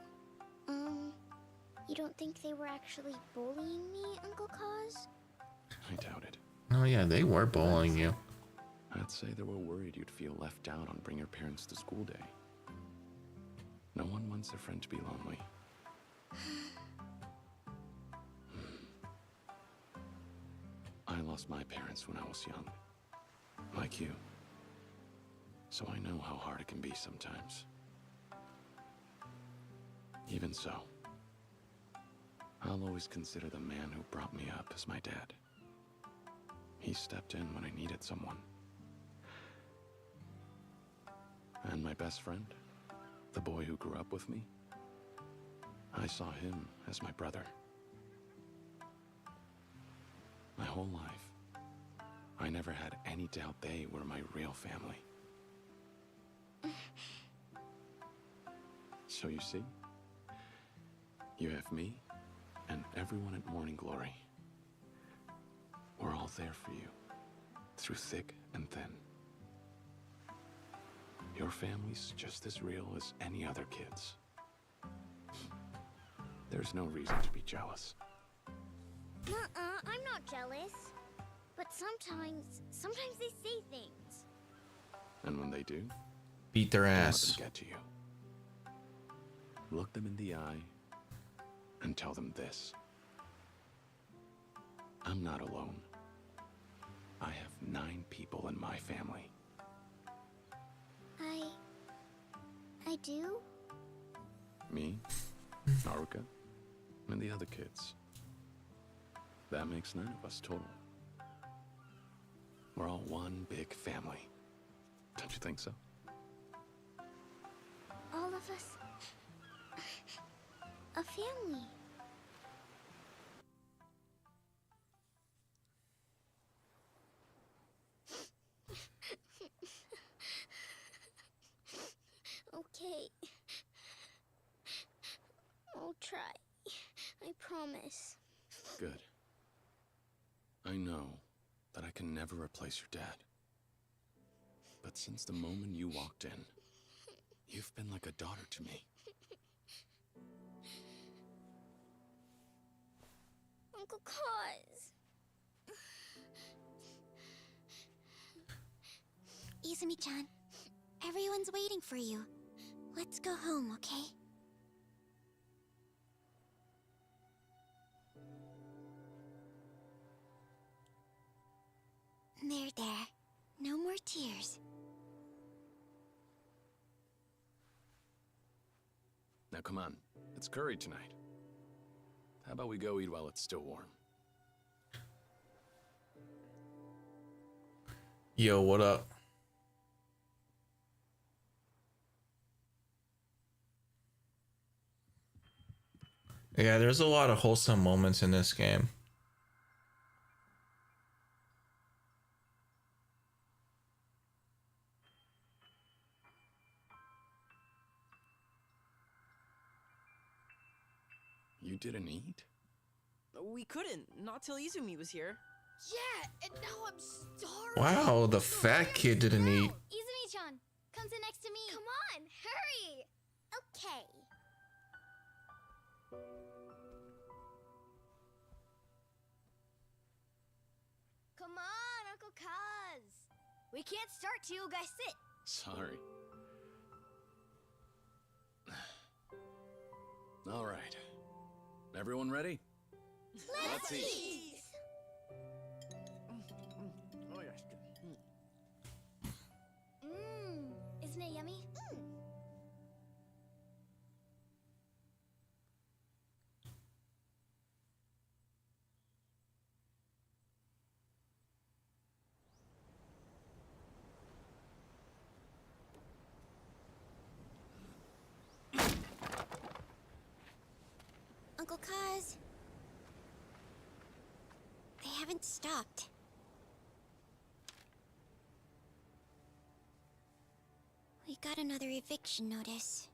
[SPEAKER 3] you don't think they were actually bullying me, Uncle Kaz?
[SPEAKER 4] I doubt it.
[SPEAKER 2] Oh yeah, they were bullying you.
[SPEAKER 4] I'd say they were worried you'd feel left out on bring your parents to school day. No one wants their friend to be lonely. I lost my parents when I was young, like you. So I know how hard it can be sometimes. Even so, I'll always consider the man who brought me up as my dad. He stepped in when I needed someone. And my best friend, the boy who grew up with me, I saw him as my brother. My whole life, I never had any doubt they were my real family. So you see, you have me and everyone at Morning Glory. We're all there for you, through thick and thin. Your family's just as real as any other kids. There's no reason to be jealous.
[SPEAKER 3] Nuh-uh, I'm not jealous. But sometimes they say things.
[SPEAKER 4] And when they do,
[SPEAKER 2] beat their
[SPEAKER 4] don't
[SPEAKER 2] ass.
[SPEAKER 4] let them get to you. Look them in the eye and tell them this. I'm not alone. I have 9 people in my family.
[SPEAKER 3] I do?
[SPEAKER 4] Me, Haruka, and the other kids. That makes 9 of us total. We're all one big family. Don't you think so?
[SPEAKER 3] All of us... a family. Okay. I'll try. I promise.
[SPEAKER 4] Good. I know that I can never replace your dad. But since the moment you walked in, you've been like a daughter to me.
[SPEAKER 3] Uncle Kaz. Izumi-chan, everyone's waiting for you. Let's go home, okay? There. No more tears.
[SPEAKER 4] Now come on, it's curry tonight. How about we go eat while it's still warm?
[SPEAKER 2] Yo, what up? Yeah, there's a lot of wholesome moments in this game.
[SPEAKER 4] You didn't eat?
[SPEAKER 6] We couldn't, not till Izumi was here.
[SPEAKER 3] Yeah, and now I'm starving.
[SPEAKER 2] Wow, the fat kid didn't eat.
[SPEAKER 3] Izumi-chan, come sit next to me. Come on, hurry. Okay. Come on, Uncle Kaz. We can't start till you guys sit.
[SPEAKER 4] Sorry. All right. Everyone ready?
[SPEAKER 3] Let's eat.
[SPEAKER 6] Oh, yes.
[SPEAKER 3] Isn't it yummy? Uncle Kaz. They haven't stopped. We got another eviction notice.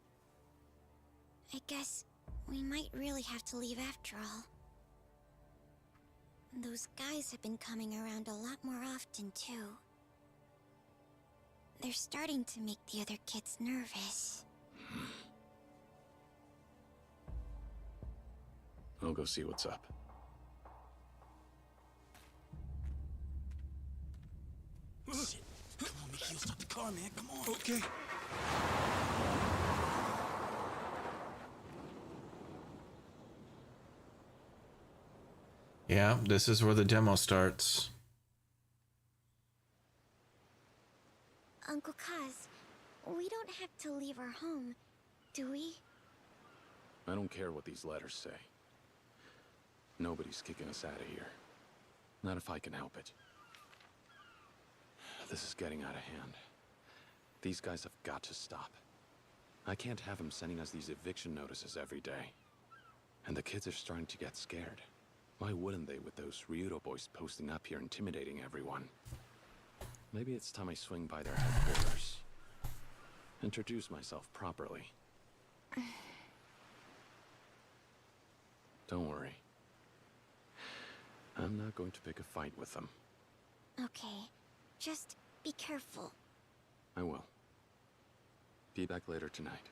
[SPEAKER 3] I guess we might really have to leave after all. Those guys have been coming around a lot more often, too. They're starting to make the other kids nervous.
[SPEAKER 4] I'll go see what's up.
[SPEAKER 5] Shit. Come on, Mikio, stop the car, man. Come on. Okay.
[SPEAKER 2] Yeah, this is where the demo starts.
[SPEAKER 3] Uncle Kaz, we don't have to leave our home, do we?
[SPEAKER 4] I don't care what these letters say. Nobody's kicking us out of here. Not if I can help it. This is getting out of hand. These guys have got to stop. I can't have them sending us these eviction notices every day. And the kids are starting to get scared. Why wouldn't they, with those Ryudo boys posting up here intimidating everyone? Maybe it's time I swing by their headquarters. Introduce myself properly. Don't worry. I'm not going to pick a fight with them.
[SPEAKER 3] Okay, just be careful.
[SPEAKER 4] I will. Be back later tonight.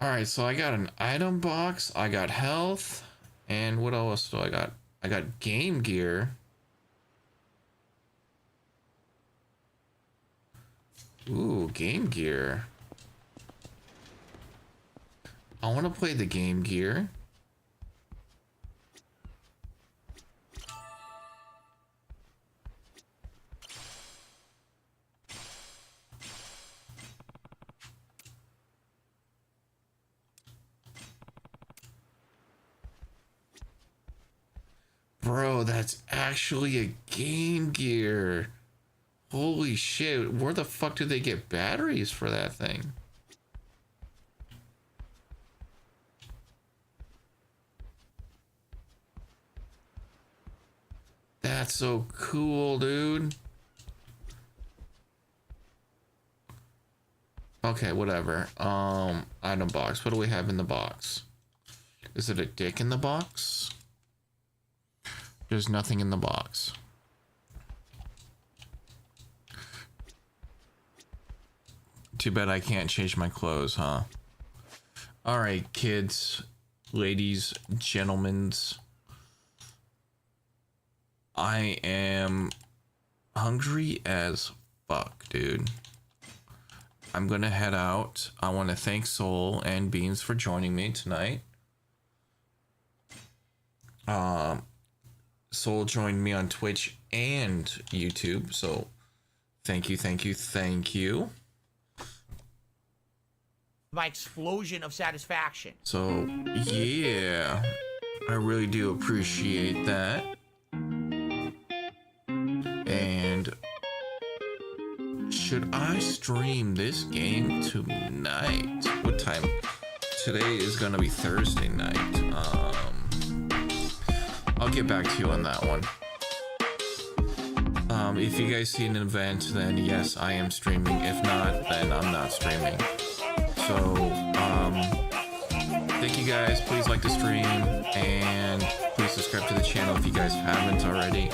[SPEAKER 2] Alright, so I got an item box, I got health, and what else do I got? I got game gear. Ooh, game gear. I want to play the game gear. Bro, that's actually a Game Gear. Holy shit, where the fuck do they get batteries for that thing? That's so cool, dude. Okay, whatever. Item box. What do we have in the box? Is it a dick in the box? There's nothing in the box. Too bad I can't change my clothes, huh? Alright, kids, ladies, gentlemen. I am hungry as fuck, dude. I'm gonna head out. I want to thank Soul and Beans for joining me tonight. Soul joined me on Twitch and YouTube, so Thank you, thank you, thank you.
[SPEAKER 7] My explosion of satisfaction.
[SPEAKER 2] So, yeah, I really do appreciate that. And should I stream this game tonight? What time? Today is gonna be Thursday night. I'll get back to you on that one. If you guys see an event, then yes, I am streaming. If not, then I'm not streaming. So, thank you guys. Please like the stream and please subscribe to the channel if you guys haven't already.